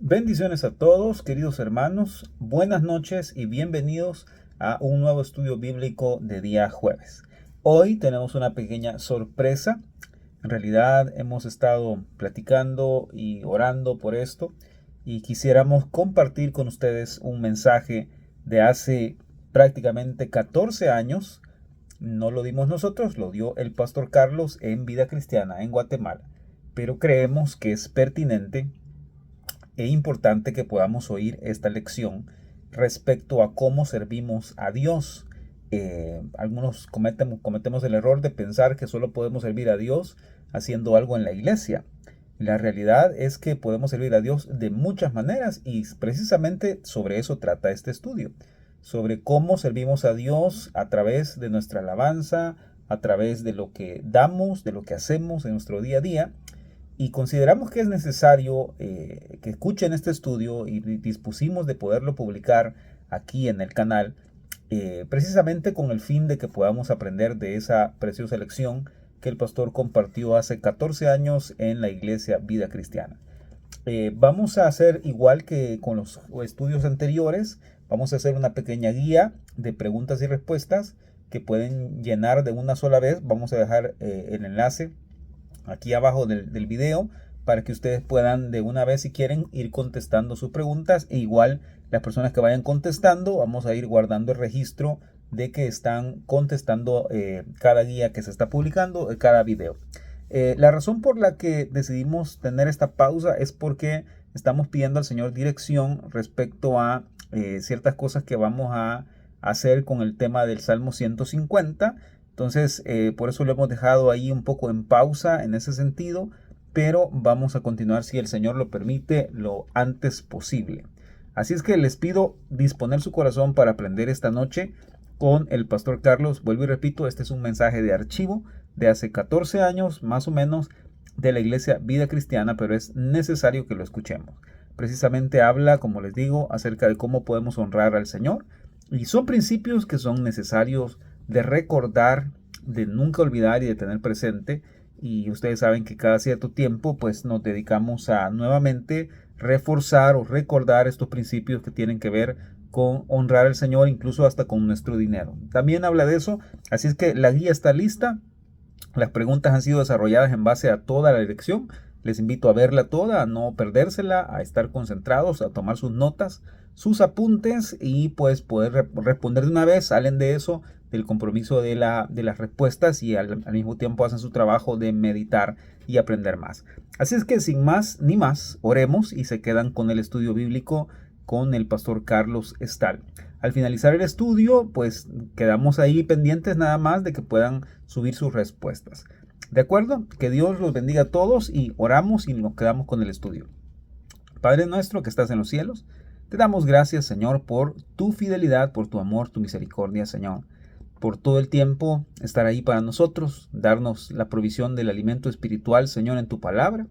Bendiciones a todos, queridos hermanos. Buenas noches y bienvenidos a un nuevo estudio bíblico de día jueves. Hoy tenemos una pequeña sorpresa. En realidad hemos estado platicando y orando por esto y quisiéramos compartir con ustedes un mensaje de hace prácticamente 14 años. No lo dimos nosotros, lo dio el pastor Carlos en Vida Cristiana en Guatemala, pero creemos que es pertinente e importante que podamos oír esta lección respecto a cómo servimos a Dios. Algunos cometemos el error de pensar que solo podemos servir a Dios haciendo algo en la iglesia. La realidad es que podemos servir a Dios de muchas maneras y precisamente sobre eso trata este estudio, sobre cómo servimos a Dios a través de nuestra alabanza, a través de lo que damos, de lo que hacemos en nuestro día a día. Y consideramos que es necesario que escuchen este estudio y dispusimos de poderlo publicar aquí en el canal, precisamente con el fin de que podamos aprender de esa preciosa lección que el pastor compartió hace 14 años en la iglesia Vida Cristiana. Vamos a hacer igual que con los estudios anteriores, vamos a hacer una pequeña guía de preguntas y respuestas que pueden llenar de una sola vez. Vamos a dejar el enlace aquí abajo del video para que ustedes puedan de una vez, si quieren, ir contestando sus preguntas. E igual las personas que vayan contestando, vamos a ir guardando el registro de que están contestando cada guía que se está publicando, cada video. La razón por la que decidimos tener esta pausa es porque estamos pidiendo al Señor dirección respecto a ciertas cosas que vamos a hacer con el tema del Salmo 150. Entonces, por eso lo hemos dejado ahí un poco en pausa en ese sentido, pero vamos a continuar, si el Señor lo permite, lo antes posible. Así es que les pido disponer su corazón para aprender esta noche con el pastor Carlos. Vuelvo y repito, este es un mensaje de archivo de hace 14 años, más o menos, de la iglesia Vida Cristiana, pero es necesario que lo escuchemos. Precisamente habla, como les digo, acerca de cómo podemos honrar al Señor, y son principios que son necesarios de recordar, de nunca olvidar y de tener presente. Y ustedes saben que cada cierto tiempo pues nos dedicamos a nuevamente reforzar o recordar estos principios que tienen que ver con honrar al Señor, incluso hasta con nuestro dinero. También habla de eso, así es que la guía está lista. Las preguntas han sido desarrolladas en base a toda la lección. Les invito a verla toda, a no perdérsela, a estar concentrados, a tomar sus notas, sus apuntes y pues poder responder de una vez. Salen de eso, del compromiso de las respuestas, y al mismo tiempo hacen su trabajo de meditar y aprender más. Así es que sin más ni más, oremos y se quedan con el estudio bíblico con el pastor Carlos Estal. Al finalizar el estudio, pues quedamos ahí pendientes nada más de que puedan subir sus respuestas. ¿De acuerdo? Que Dios los bendiga a todos y oramos y nos quedamos con el estudio. Padre nuestro que estás en los cielos, te damos gracias, Señor, por tu fidelidad, por tu amor, tu misericordia, Señor, por todo el tiempo estar ahí para nosotros, darnos la provisión del alimento espiritual, Señor, en tu palabra.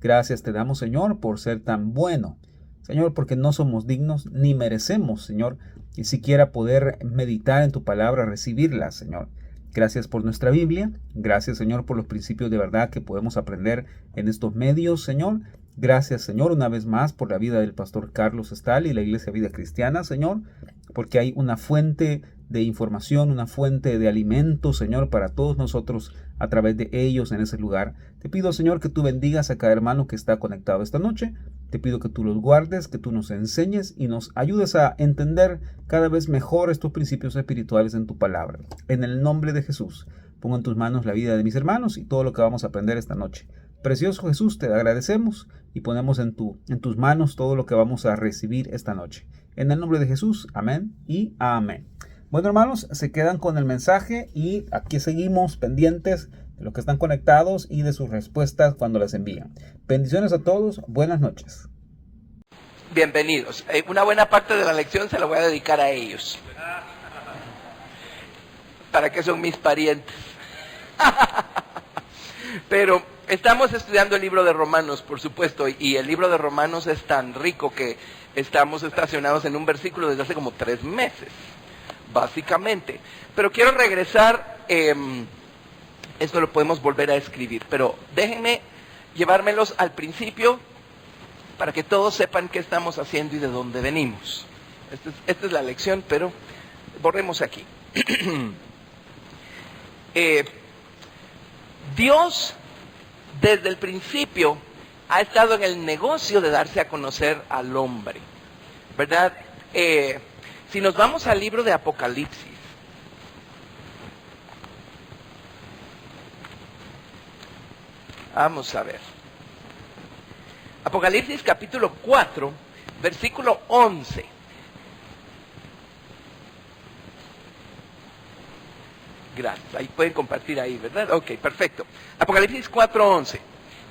Gracias te damos, Señor, por ser tan bueno, Señor, porque no somos dignos ni merecemos, Señor, ni siquiera poder meditar en tu palabra, recibirla, Señor. Gracias por nuestra Biblia. Gracias, Señor, por los principios de verdad que podemos aprender en estos medios, Señor. Gracias, Señor, una vez más por la vida del pastor Carlos Estal y la Iglesia Vida Cristiana, Señor, porque hay una fuente de información, una fuente de alimento, Señor, para todos nosotros a través de ellos en ese lugar. Te pido, Señor, que tú bendigas a cada hermano que está conectado esta noche. Te pido que tú los guardes, que tú nos enseñes y nos ayudes a entender cada vez mejor estos principios espirituales en tu palabra. En el nombre de Jesús, pongo en tus manos la vida de mis hermanos y todo lo que vamos a aprender esta noche. Precioso Jesús, te agradecemos y ponemos en tus manos todo lo que vamos a recibir esta noche. En el nombre de Jesús, amén y amén. Bueno, hermanos, se quedan con el mensaje y aquí seguimos pendientes de los que están conectados y de sus respuestas cuando las envían. Bendiciones a todos, buenas noches. Bienvenidos. Una buena parte de la lección se la voy a dedicar a ellos. ¿Para qué son mis parientes? Pero estamos estudiando el libro de Romanos, por supuesto, y el libro de Romanos es tan rico que estamos estacionados en un versículo desde hace como 3 meses, básicamente. Pero quiero regresar, esto lo podemos volver a escribir, pero déjenme llevármelos al principio para que todos sepan qué estamos haciendo y de dónde venimos. Esta es la lección, pero borremos aquí. Dios, desde el principio, ha estado en el negocio de darse a conocer al hombre, ¿verdad? Si nos vamos al libro de Apocalipsis, vamos a ver. Apocalipsis capítulo 4, versículo 11. Gracias, ahí pueden compartir ahí, ¿verdad? Ok, perfecto. Apocalipsis 4:11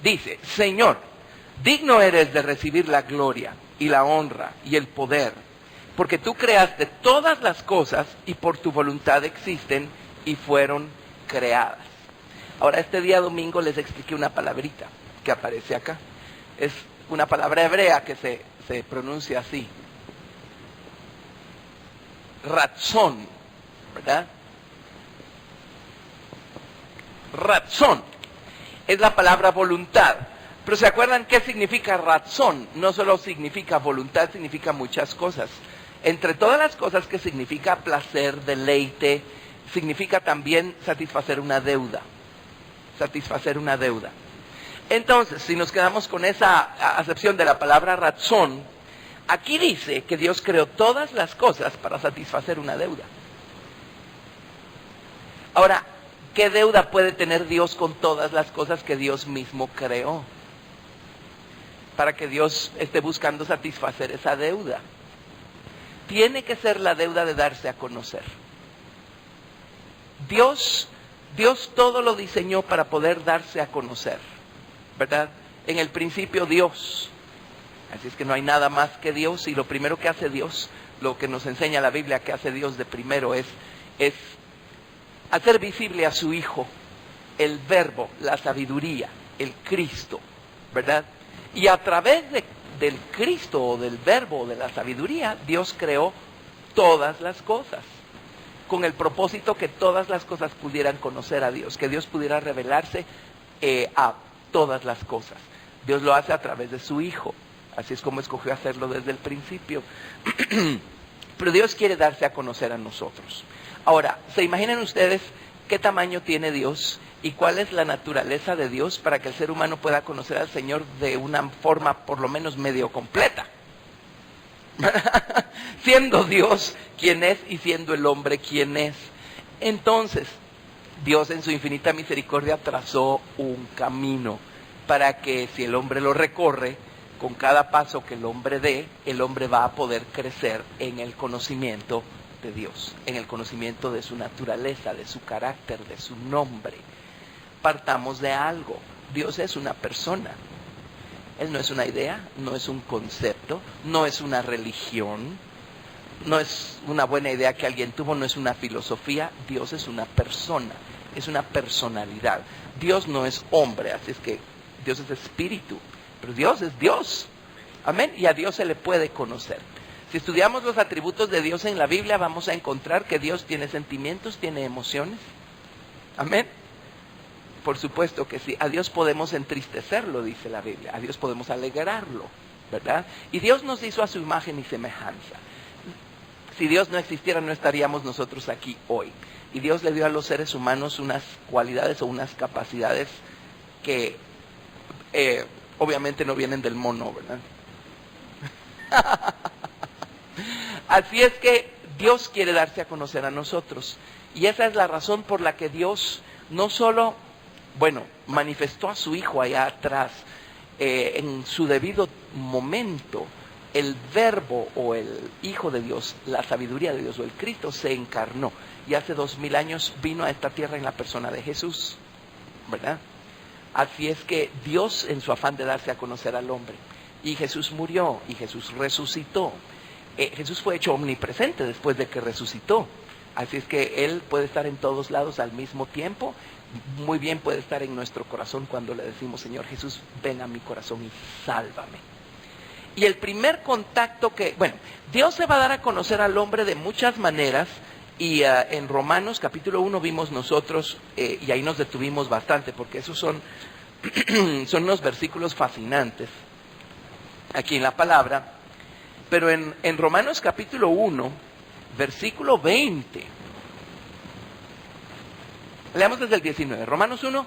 dice: Señor, digno eres de recibir la gloria y la honra y el poder, porque tú creaste todas las cosas y por tu voluntad existen y fueron creadas. Ahora, este día domingo les expliqué una palabrita que aparece acá. Es una palabra hebrea que se pronuncia así. Ratzón, ¿verdad? Ratzón es la palabra voluntad. Pero ¿se acuerdan qué significa ratzón? No solo significa voluntad, significa muchas cosas. Entre todas las cosas que significa placer, deleite, significa también satisfacer una deuda. Satisfacer una deuda. Entonces, si nos quedamos con esa acepción de la palabra ratzón, aquí dice que Dios creó todas las cosas para satisfacer una deuda. Ahora, ¿qué deuda puede tener Dios con todas las cosas que Dios mismo creó? Para que Dios esté buscando satisfacer esa deuda. Tiene que ser la deuda de darse a conocer. Dios todo lo diseñó para poder darse a conocer, ¿verdad? En el principio Dios. Así es que no hay nada más que Dios, y lo primero que hace Dios, lo que nos enseña la Biblia que hace Dios de primero es hacer visible a su Hijo, el Verbo, la sabiduría, el Cristo, ¿verdad? Y a través del Cristo o del Verbo o de la sabiduría, Dios creó todas las cosas, con el propósito que todas las cosas pudieran conocer a Dios, que Dios pudiera revelarse a todas las cosas. Dios lo hace a través de su Hijo, así es como escogió hacerlo desde el principio. Pero Dios quiere darse a conocer a nosotros. Ahora, ¿se imaginan ustedes qué tamaño tiene Dios y cuál es la naturaleza de Dios para que el ser humano pueda conocer al Señor de una forma por lo menos medio completa? Siendo Dios quien es y siendo el hombre quien es. Entonces, Dios en su infinita misericordia trazó un camino para que si el hombre lo recorre, con cada paso que el hombre dé, el hombre va a poder crecer en el conocimiento de Dios, en el conocimiento de su naturaleza, de su carácter, de su nombre. Partamos de algo. Dios es una persona. Él no es una idea, no es un concepto, no es una religión, no es una buena idea que alguien tuvo, no es una filosofía. Dios es una persona, es una personalidad. Dios no es hombre, así es que Dios es espíritu, pero Dios es Dios. Amén. Y a Dios se le puede conocer. Si estudiamos los atributos de Dios en la Biblia, vamos a encontrar que Dios tiene sentimientos, tiene emociones. Amén. Por supuesto que sí. A Dios podemos entristecerlo, dice la Biblia. A Dios podemos alegrarlo, ¿verdad? Y Dios nos hizo a su imagen y semejanza. Si Dios no existiera, no estaríamos nosotros aquí hoy. Y Dios le dio a los seres humanos unas cualidades o unas capacidades que obviamente no vienen del mono, ¿verdad? Así es que Dios quiere darse a conocer a nosotros. Y esa es la razón por la que Dios no solo, manifestó a su Hijo allá atrás, en su debido momento, el Verbo o el Hijo de Dios, la sabiduría de Dios o el Cristo se encarnó. Y hace 2000 años vino a esta tierra en la persona de Jesús, ¿verdad? Así es que Dios, en su afán de darse a conocer al hombre, y Jesús murió, y Jesús resucitó. Jesús fue hecho omnipresente después de que resucitó. Así es que Él puede estar en todos lados al mismo tiempo. Muy bien puede estar en nuestro corazón cuando le decimos: Señor Jesús, ven a mi corazón y sálvame. Y el primer contacto Dios se va a dar a conocer al hombre de muchas maneras. Y en Romanos capítulo 1 vimos nosotros, y ahí nos detuvimos bastante, porque esos son unos versículos fascinantes. aquí en la palabra, pero en Romanos capítulo 1, versículo 20. Leamos desde el 19. Romanos 1,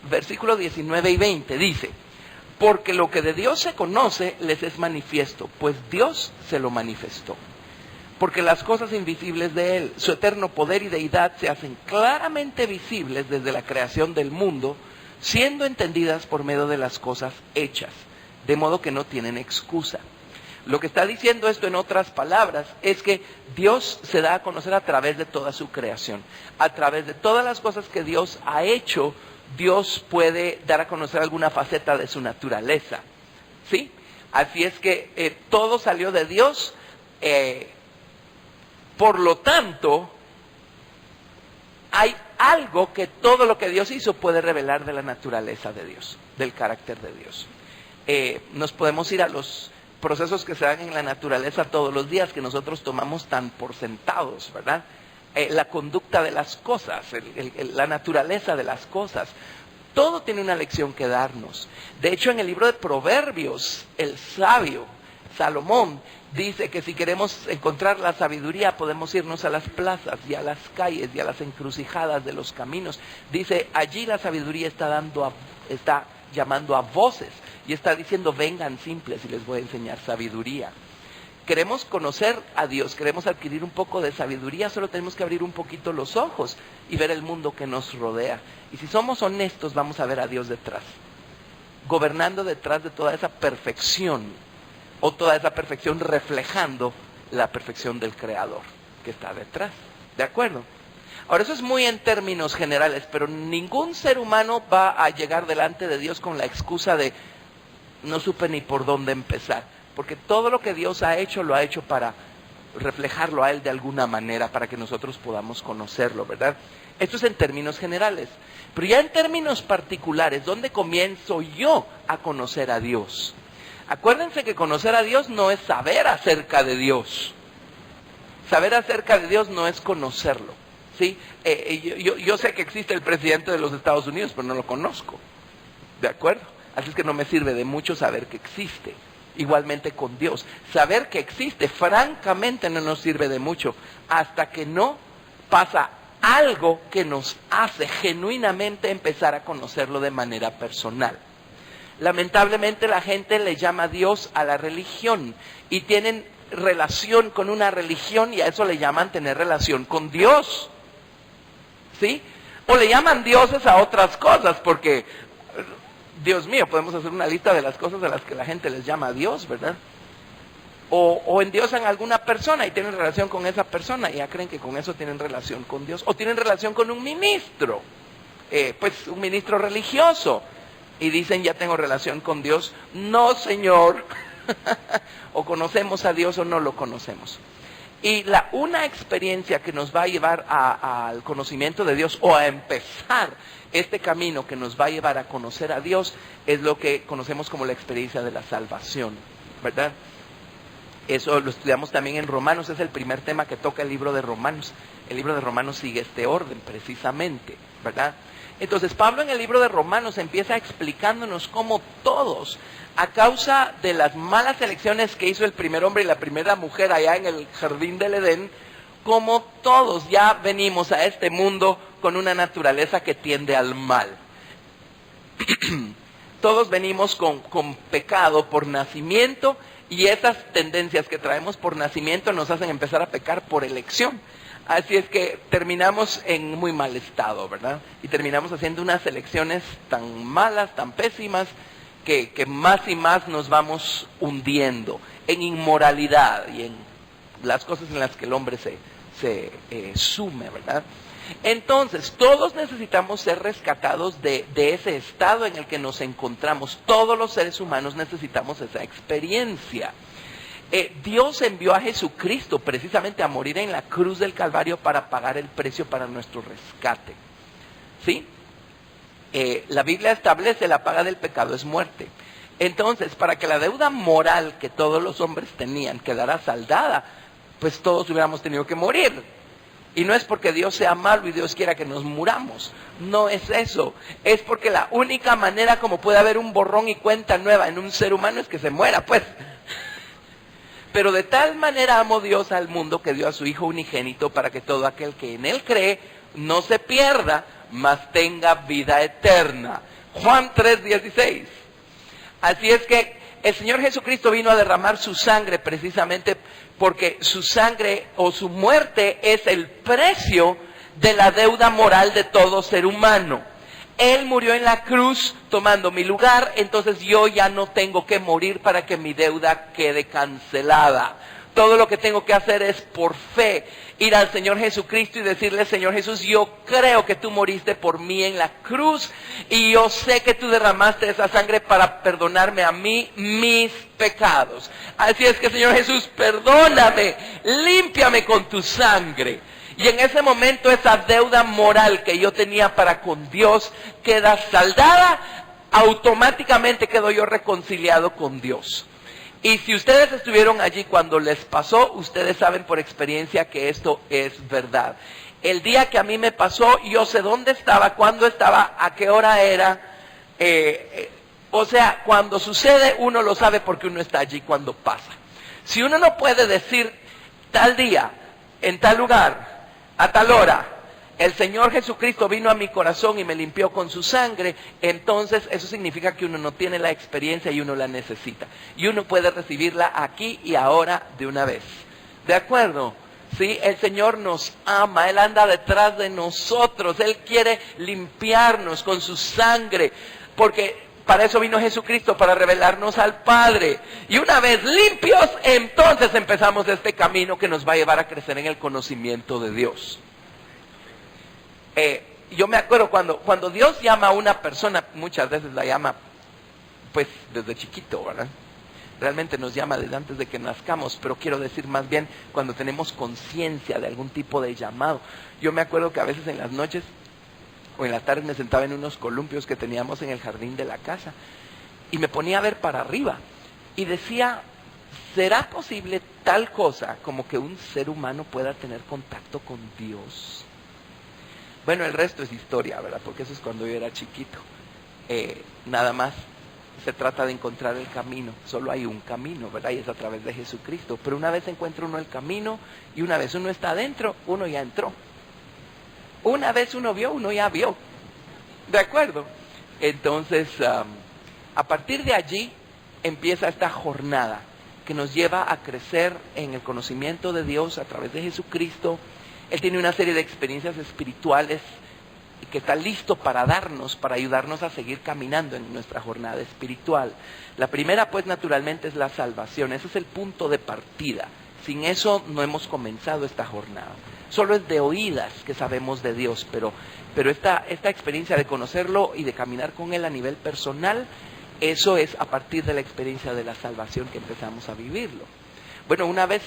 versículo 19 y 20 dice: porque lo que de Dios se conoce les es manifiesto, pues Dios se lo manifestó. Porque las cosas invisibles de Él, su eterno poder y deidad, se hacen claramente visibles desde la creación del mundo, siendo entendidas por medio de las cosas hechas, de modo que no tienen excusa. Lo que está diciendo esto en otras palabras es que Dios se da a conocer a través de toda su creación. A través de todas las cosas que Dios ha hecho, Dios puede dar a conocer alguna faceta de su naturaleza. ¿Sí? Así es que todo salió de Dios. Por lo tanto, hay algo que todo lo que Dios hizo puede revelar de la naturaleza de Dios, del carácter de Dios. Nos podemos ir a los procesos que se dan en la naturaleza todos los días, que nosotros tomamos tan por sentados, ¿verdad? La conducta de las cosas, la naturaleza de las cosas. Todo tiene una lección que darnos. De hecho, en el libro de Proverbios, el sabio Salomón dice que si queremos encontrar la sabiduría, podemos irnos a las plazas y a las calles y a las encrucijadas de los caminos. Dice, allí la sabiduría está llamando a voces y está diciendo, vengan simples y les voy a enseñar sabiduría. Queremos conocer a Dios, queremos adquirir un poco de sabiduría, solo tenemos que abrir un poquito los ojos y ver el mundo que nos rodea. Y si somos honestos, vamos a ver a Dios detrás, gobernando detrás de toda esa perfección, o toda esa perfección reflejando la perfección del Creador que está detrás. ¿De acuerdo? Ahora, eso es muy en términos generales, pero ningún ser humano va a llegar delante de Dios con la excusa de no supe ni por dónde empezar. Porque todo lo que Dios ha hecho, lo ha hecho para reflejarlo a Él de alguna manera, para que nosotros podamos conocerlo, ¿verdad? Esto es en términos generales. Pero ya en términos particulares, ¿dónde comienzo yo a conocer a Dios? Acuérdense que conocer a Dios no es saber acerca de Dios. Saber acerca de Dios no es conocerlo, ¿sí? Yo sé que existe el presidente de los Estados Unidos, pero no lo conozco, ¿de acuerdo? Así es que no me sirve de mucho saber que existe. Igualmente con Dios. Saber que existe, francamente, no nos sirve de mucho hasta que no pasa algo que nos hace genuinamente empezar a conocerlo de manera personal. Lamentablemente la gente le llama Dios a la religión y tienen relación con una religión y a eso le llaman tener relación con Dios. ¿Sí? O le llaman dioses a otras cosas porque, Dios mío, podemos hacer una lista de las cosas a las que la gente les llama a Dios, ¿verdad? O endiosan a alguna persona y tienen relación con esa persona y ya creen que con eso tienen relación con Dios. O tienen relación con un ministro, pues un ministro religioso. Y dicen, ya tengo relación con Dios. No, Señor. O conocemos a Dios o no lo conocemos. Y una experiencia que nos va a llevar al conocimiento de Dios o a empezar este camino que nos va a llevar a conocer a Dios es lo que conocemos como la experiencia de la salvación, ¿verdad? Eso lo estudiamos también en Romanos, es el primer tema que toca el libro de Romanos. El libro de Romanos sigue este orden precisamente, ¿verdad? Entonces Pablo en el libro de Romanos empieza explicándonos cómo todos, a causa de las malas elecciones que hizo el primer hombre y la primera mujer allá en el jardín del Edén, como todos ya venimos a este mundo con una naturaleza que tiende al mal. Todos venimos con pecado por nacimiento y esas tendencias que traemos por nacimiento nos hacen empezar a pecar por elección. Así es que terminamos en muy mal estado, ¿verdad? Y terminamos haciendo unas elecciones tan malas, tan pésimas, que más y más nos vamos hundiendo en inmoralidad y en las cosas en las que el hombre se sume, ¿verdad? Entonces, todos necesitamos ser rescatados de ese estado en el que nos encontramos. Todos los seres humanos necesitamos esa experiencia. Dios envió a Jesucristo precisamente a morir en la cruz del Calvario para pagar el precio para nuestro rescate. ¿Sí? La Biblia establece la paga del pecado es muerte. Entonces, para que la deuda moral que todos los hombres tenían quedara saldada, pues todos hubiéramos tenido que morir. Y no es porque Dios sea malo y Dios quiera que nos muramos. No es eso. Es porque la única manera como puede haber un borrón y cuenta nueva en un ser humano es que se muera, pues. Pero de tal manera amó Dios al mundo que dio a su Hijo unigénito para que todo aquel que en Él cree no se pierda, mas tenga vida eterna. Juan 3:16. Así es que el Señor Jesucristo vino a derramar su sangre precisamente porque su sangre o su muerte es el precio de la deuda moral de todo ser humano. Él murió en la cruz tomando mi lugar, entonces yo ya no tengo que morir para que mi deuda quede cancelada. Todo lo que tengo que hacer es por fe ir al Señor Jesucristo y decirle: Señor Jesús, yo creo que tú moriste por mí en la cruz y yo sé que tú derramaste esa sangre para perdonarme a mí mis pecados. Así es que, Señor Jesús, perdóname, límpiame con tu sangre. Y en ese momento esa deuda moral que yo tenía para con Dios queda saldada, automáticamente quedo yo reconciliado con Dios. Y si ustedes estuvieron allí cuando les pasó, ustedes saben por experiencia que esto es verdad. El día que a mí me pasó, yo sé dónde estaba, cuándo estaba, a qué hora era. O sea, cuando sucede uno lo sabe porque uno está allí cuando pasa. Si uno no puede decir tal día, en tal lugar, a tal hora, el Señor Jesucristo vino a mi corazón y me limpió con su sangre, entonces eso significa que uno no tiene la experiencia y uno la necesita. Y uno puede recibirla aquí y ahora de una vez. ¿De acuerdo? Sí, el Señor nos ama, Él anda detrás de nosotros, Él quiere limpiarnos con su sangre, porque para eso vino Jesucristo, para revelarnos al Padre. Y una vez limpios, entonces empezamos este camino que nos va a llevar a crecer en el conocimiento de Dios. Yo me acuerdo cuando Dios llama a una persona, muchas veces la llama pues desde chiquito, ¿verdad? Realmente nos llama desde antes de que nazcamos, pero quiero decir más bien cuando tenemos conciencia de algún tipo de llamado. Yo me acuerdo que a veces en las noches o en las tardes me sentaba en unos columpios que teníamos en el jardín de la casa y me ponía a ver para arriba y decía: ¿será posible tal cosa como que un ser humano pueda tener contacto con Dios? Bueno, el resto es historia, ¿verdad? Porque eso es cuando yo era chiquito. Nada más se trata de encontrar el camino. Solo hay un camino, ¿verdad? Y es a través de Jesucristo. Pero una vez encuentra uno el camino y una vez uno está adentro, uno ya entró. Una vez uno vio, uno ya vio. ¿De acuerdo? Entonces, a partir de allí empieza esta jornada que nos lleva a crecer en el conocimiento de Dios a través de Jesucristo. Él tiene una serie de experiencias espirituales que está listo para darnos, para ayudarnos a seguir caminando en nuestra jornada espiritual. La primera, pues, naturalmente es la salvación. Ese es el punto de partida. Sin eso no hemos comenzado esta jornada. Solo es de oídas que sabemos de Dios, pero esta experiencia de conocerlo y de caminar con Él a nivel personal, eso es a partir de la experiencia de la salvación que empezamos a vivirlo. Bueno, una vez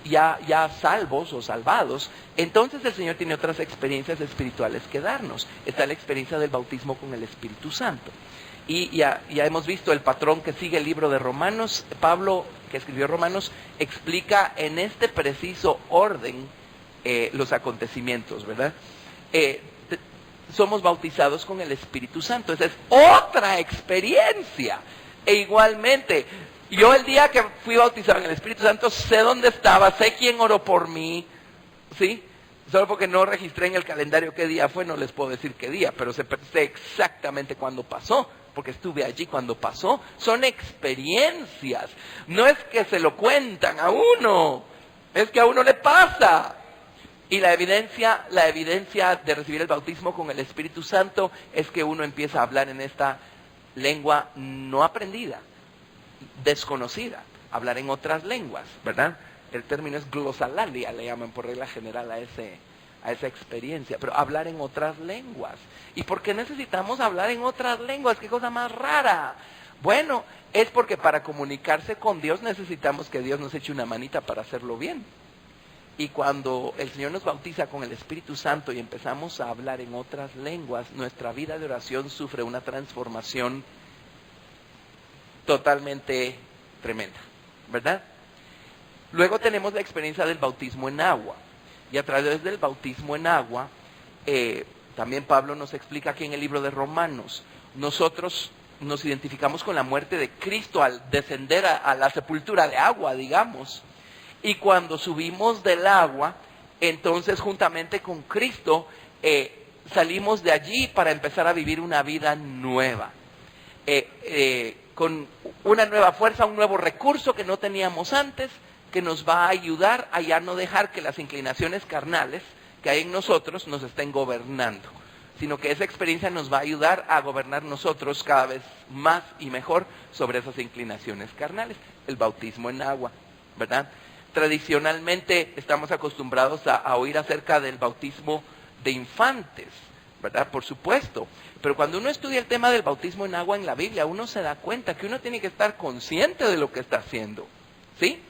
ya salvos o salvados, entonces el Señor tiene otras experiencias espirituales que darnos. Está la experiencia del bautismo con el Espíritu Santo. Y ya hemos visto el patrón que sigue el libro de Romanos. Pablo, que escribió Romanos, explica en este preciso orden los acontecimientos, ¿verdad? Somos bautizados con el Espíritu Santo. Esa es otra experiencia. E igualmente, yo el día que fui bautizado en el Espíritu Santo, sé dónde estaba, sé quién oró por mí, ¿sí? Solo porque no registré en el calendario qué día fue, no les puedo decir qué día, pero sé exactamente cuándo pasó, porque estuve allí cuando pasó. Son experiencias, no es que se lo cuentan a uno, es que a uno le pasa. Y la evidencia de recibir el bautismo con el Espíritu Santo es que uno empieza a hablar en esta lengua no aprendida, desconocida, hablar en otras lenguas, ¿verdad? El término es glosalalia, le llaman por regla general a esa experiencia, pero hablar en otras lenguas. ¿Y por qué necesitamos hablar en otras lenguas? ¡Qué cosa más rara! Bueno, es porque para comunicarse con Dios necesitamos que Dios nos eche una manita para hacerlo bien. Y cuando el Señor nos bautiza con el Espíritu Santo y empezamos a hablar en otras lenguas, nuestra vida de oración sufre una transformación totalmente tremenda, ¿verdad? Luego tenemos la experiencia del bautismo en agua. Y a través del bautismo en agua, también Pablo nos explica aquí en el libro de Romanos, nosotros nos identificamos con la muerte de Cristo al descender a la sepultura de agua, digamos. Y cuando subimos del agua, entonces juntamente con Cristo salimos de allí para empezar a vivir una vida nueva. Con una nueva fuerza, un nuevo recurso que no teníamos antes, que nos va a ayudar a ya no dejar que las inclinaciones carnales que hay en nosotros nos estén gobernando, sino que esa experiencia nos va a ayudar a gobernar nosotros cada vez más y mejor sobre esas inclinaciones carnales. El bautismo en agua, ¿verdad? Tradicionalmente estamos acostumbrados a oír acerca del bautismo de infantes, ¿verdad? Por supuesto. Pero cuando uno estudia el tema del bautismo en agua en la Biblia, uno se da cuenta que uno tiene que estar consciente de lo que está haciendo, ¿sí?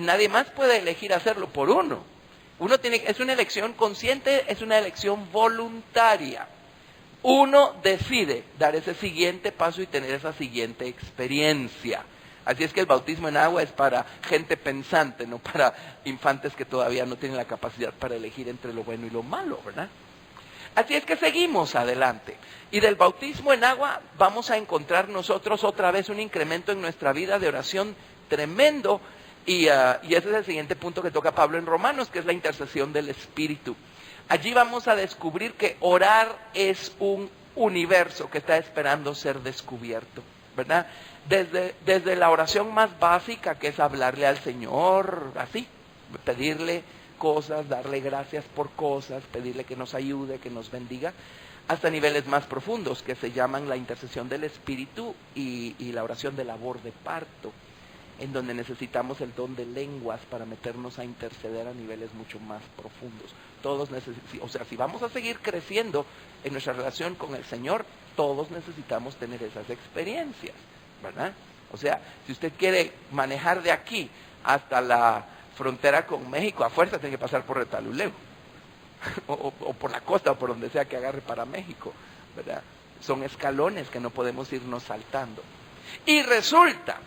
Nadie más puede elegir hacerlo por uno. Es una elección consciente, es una elección voluntaria. Uno decide dar ese siguiente paso y tener esa siguiente experiencia. Así es que el bautismo en agua es para gente pensante, no para infantes que todavía no tienen la capacidad para elegir entre lo bueno y lo malo, ¿verdad? Así es que seguimos adelante. Y del bautismo en agua vamos a encontrar nosotros otra vez un incremento en nuestra vida de oración tremendo. Y ese es el siguiente punto que toca Pablo en Romanos, que es la intercesión del Espíritu. Allí vamos a descubrir que orar es un universo que está esperando ser descubierto, ¿verdad? Desde la oración más básica, que es hablarle al Señor, así, pedirle cosas, darle gracias por cosas, pedirle que nos ayude, que nos bendiga, hasta niveles más profundos, que se llaman la intercesión del Espíritu y la oración de labor de parto, en donde necesitamos el don de lenguas para meternos a interceder a niveles mucho más profundos. Si vamos a seguir creciendo en nuestra relación con el Señor, todos necesitamos tener esas experiencias, ¿verdad? O sea, si usted quiere manejar de aquí hasta la frontera con México, a fuerza tiene que pasar por Retaluleu, o por la costa, o por donde sea que agarre para México, ¿verdad? Son escalones que no podemos irnos saltando. Y resulta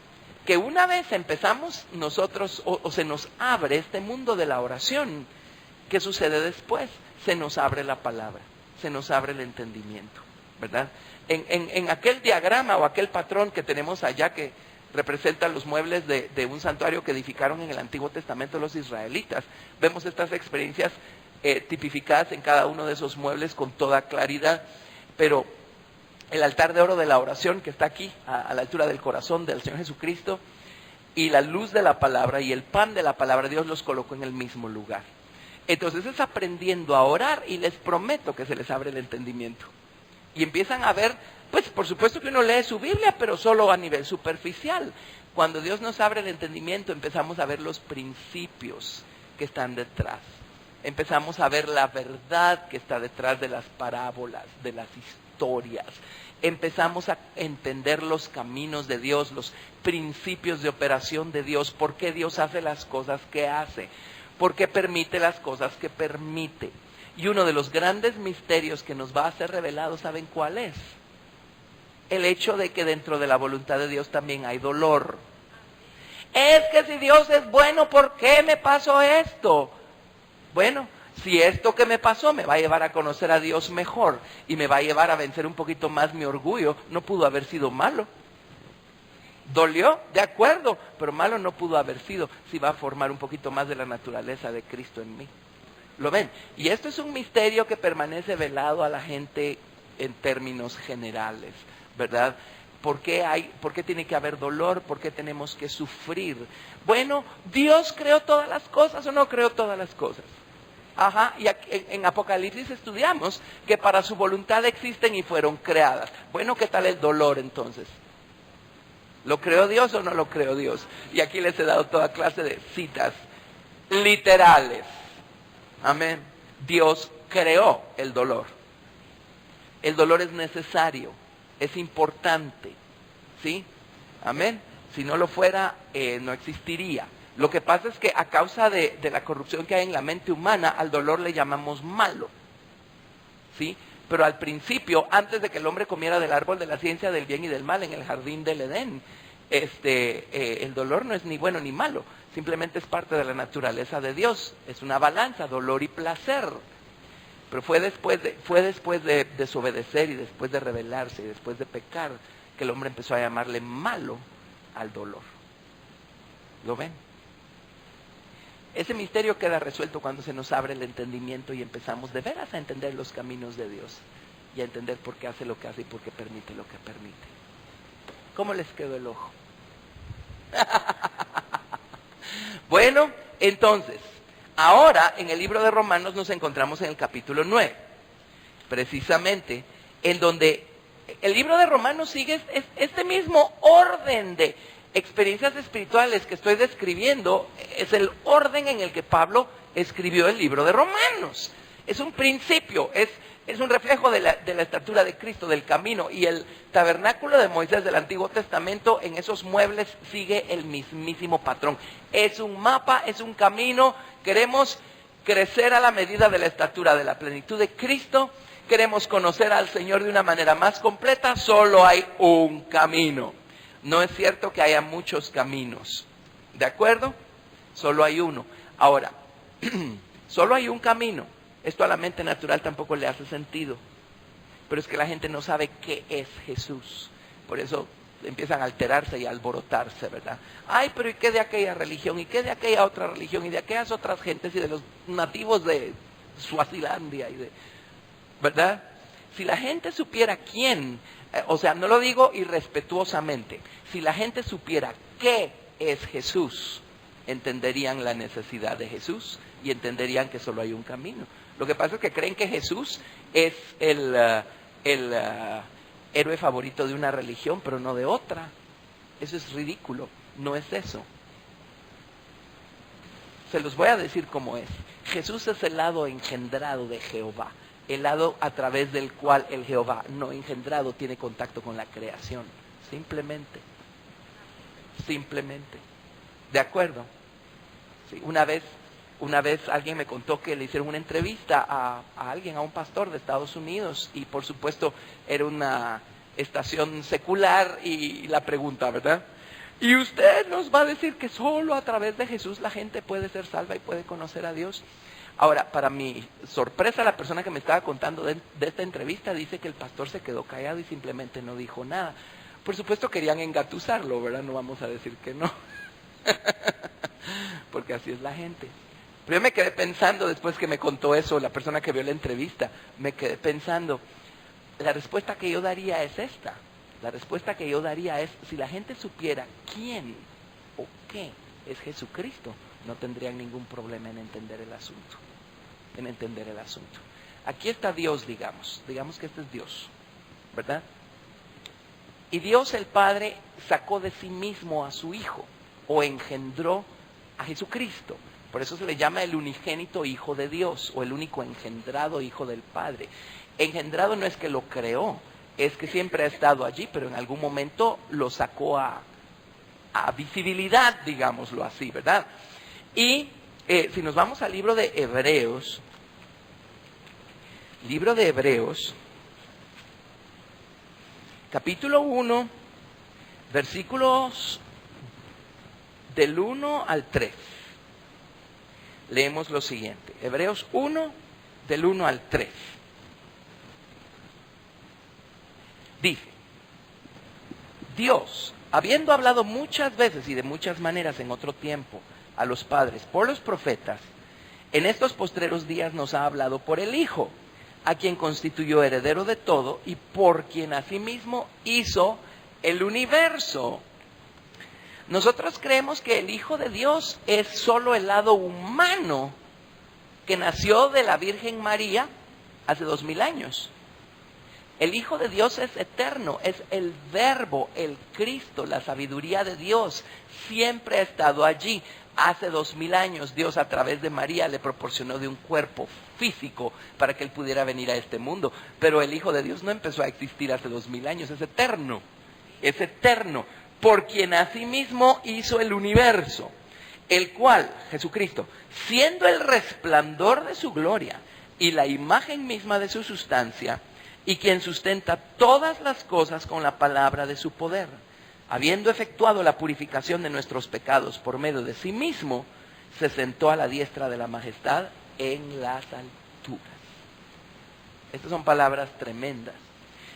que una vez empezamos nosotros, o se nos abre este mundo de la oración, ¿qué sucede después? Se nos abre la palabra, se nos abre el entendimiento, ¿verdad? En aquel diagrama o aquel patrón que tenemos allá que representa los muebles de un santuario que edificaron en el Antiguo Testamento los israelitas, vemos estas experiencias tipificadas en cada uno de esos muebles con toda claridad, pero el altar de oro de la oración que está aquí, a la altura del corazón del Señor Jesucristo, y la luz de la palabra y el pan de la palabra, Dios los colocó en el mismo lugar. Entonces es aprendiendo a orar y les prometo que se les abre el entendimiento. Y empiezan a ver, pues por supuesto que uno lee su Biblia, pero solo a nivel superficial. Cuando Dios nos abre el entendimiento, empezamos a ver los principios que están detrás. Empezamos a ver la verdad que está detrás de las parábolas, de las historias. Empezamos a entender los caminos de Dios, los principios de operación de Dios, por qué Dios hace las cosas que hace, por qué permite las cosas que permite. Y uno de los grandes misterios que nos va a ser revelado, ¿saben cuál es? El hecho de que dentro de la voluntad de Dios también hay dolor. Es que si Dios es bueno, ¿por qué me pasó esto? Bueno, si esto que me pasó me va a llevar a conocer a Dios mejor y me va a llevar a vencer un poquito más mi orgullo, no pudo haber sido malo. ¿Dolió? De acuerdo, pero malo no pudo haber sido si va a formar un poquito más de la naturaleza de Cristo en mí. ¿Lo ven? Y esto es un misterio que permanece velado a la gente en términos generales, ¿verdad? ¿Por qué tiene que haber dolor? ¿Por qué tenemos que sufrir? Bueno, ¿Dios creó todas las cosas o no creó todas las cosas? Ajá, y en Apocalipsis estudiamos que para su voluntad existen y fueron creadas. Bueno, ¿qué tal el dolor entonces? ¿Lo creó Dios o no lo creó Dios? Y aquí les he dado toda clase de citas literales. Amén. Dios creó el dolor. El dolor es necesario, es importante, ¿sí? Amén. Si no lo fuera, no existiría. Lo que pasa es que a causa de la corrupción que hay en la mente humana, al dolor le llamamos malo, ¿sí? Pero al principio, antes de que el hombre comiera del árbol de la ciencia del bien y del mal en el jardín del Edén, el dolor no es ni bueno ni malo, simplemente es parte de la naturaleza de Dios, es una balanza, dolor y placer. Pero fue después de desobedecer y después de rebelarse y después de pecar que el hombre empezó a llamarle malo al dolor. ¿Lo ven? Ese misterio queda resuelto cuando se nos abre el entendimiento y empezamos de veras a entender los caminos de Dios y a entender por qué hace lo que hace y por qué permite lo que permite. ¿Cómo les quedó el ojo? Bueno, entonces, ahora en el libro de Romanos nos encontramos en el capítulo 9, precisamente, en donde el libro de Romanos sigue este mismo orden de experiencias espirituales que estoy describiendo, es el orden en el que Pablo escribió el libro de Romanos. Es un principio, es un reflejo de la estatura de Cristo, del camino, y el tabernáculo de Moisés del Antiguo Testamento en esos muebles sigue el mismísimo patrón. Es un mapa, es un camino. Queremos crecer a la medida de la estatura de la plenitud de Cristo. Queremos conocer al Señor de una manera más completa. Solo hay un camino. No es cierto que haya muchos caminos, ¿de acuerdo? Solo hay uno. Ahora, solo hay un camino. Esto a la mente natural tampoco le hace sentido. Pero es que la gente no sabe qué es Jesús. Por eso empiezan a alterarse y a alborotarse, ¿verdad? Ay, pero ¿y qué de aquella religión? ¿Y qué de aquella otra religión? ¿Y de aquellas otras gentes? Y de los nativos de Suazilandia, ¿verdad? Si la gente supiera quién, o sea, no lo digo irrespetuosamente, si la gente supiera qué es Jesús, entenderían la necesidad de Jesús y entenderían que solo hay un camino. Lo que pasa es que creen que Jesús es el héroe favorito de una religión, pero no de otra. Eso es ridículo, no es eso. Se los voy a decir cómo es. Jesús es el lado engendrado de Jehová, el lado a través del cual el Jehová no engendrado tiene contacto con la creación. Simplemente. ¿De acuerdo? Sí, una vez alguien me contó que le hicieron una entrevista a alguien, a un pastor de Estados Unidos, y por supuesto era una estación secular, y la pregunta, ¿verdad? ¿Y usted nos va a decir que solo a través de Jesús la gente puede ser salva y puede conocer a Dios? Ahora, para mi sorpresa, la persona que me estaba contando de esta entrevista dice que el pastor se quedó callado y simplemente no dijo nada. Por supuesto querían engatusarlo, ¿verdad? No vamos a decir que no. Porque así es la gente. Pero yo me quedé pensando, después que me contó eso, la persona que vio la entrevista, me quedé pensando, la respuesta que yo daría es esta. La respuesta que yo daría es, si la gente supiera quién o qué es Jesucristo, no tendrían ningún problema en entender el asunto. Aquí está Dios, digamos que este es Dios, ¿verdad? Y Dios el Padre sacó de sí mismo a su Hijo, o engendró a Jesucristo. Por eso se le llama el unigénito Hijo de Dios, o el único engendrado Hijo del Padre. Engendrado no es que lo creó, es que siempre ha estado allí, pero en algún momento lo sacó a visibilidad, digámoslo así, ¿verdad? Y si nos vamos al libro de Hebreos, capítulo 1, versículos del 1 al 3. Leemos lo siguiente, Hebreos 1, del 1 al 3. Dice, Dios, habiendo hablado muchas veces y de muchas maneras en otro tiempo a los padres por los profetas, en estos postreros días nos ha hablado por el Hijo, a quien constituyó heredero de todo y por quien asimismo hizo el universo. Nosotros creemos que el Hijo de Dios es solo el lado humano que nació de la Virgen María hace 2000 años. El Hijo de Dios es eterno, es el Verbo, el Cristo, la sabiduría de Dios. Siempre ha estado allí. Hace 2000 años Dios a través de María le proporcionó de un cuerpo físico para que Él pudiera venir a este mundo. Pero el Hijo de Dios no empezó a existir hace 2000 años, es eterno. Es eterno. Por quien asimismo hizo el universo, el cual, Jesucristo, siendo el resplandor de su gloria y la imagen misma de su sustancia, y quien sustenta todas las cosas con la palabra de su poder. habiendo efectuado la purificación de nuestros pecados por medio de sí mismo, se sentó a la diestra de la majestad en las alturas. Estas son palabras tremendas.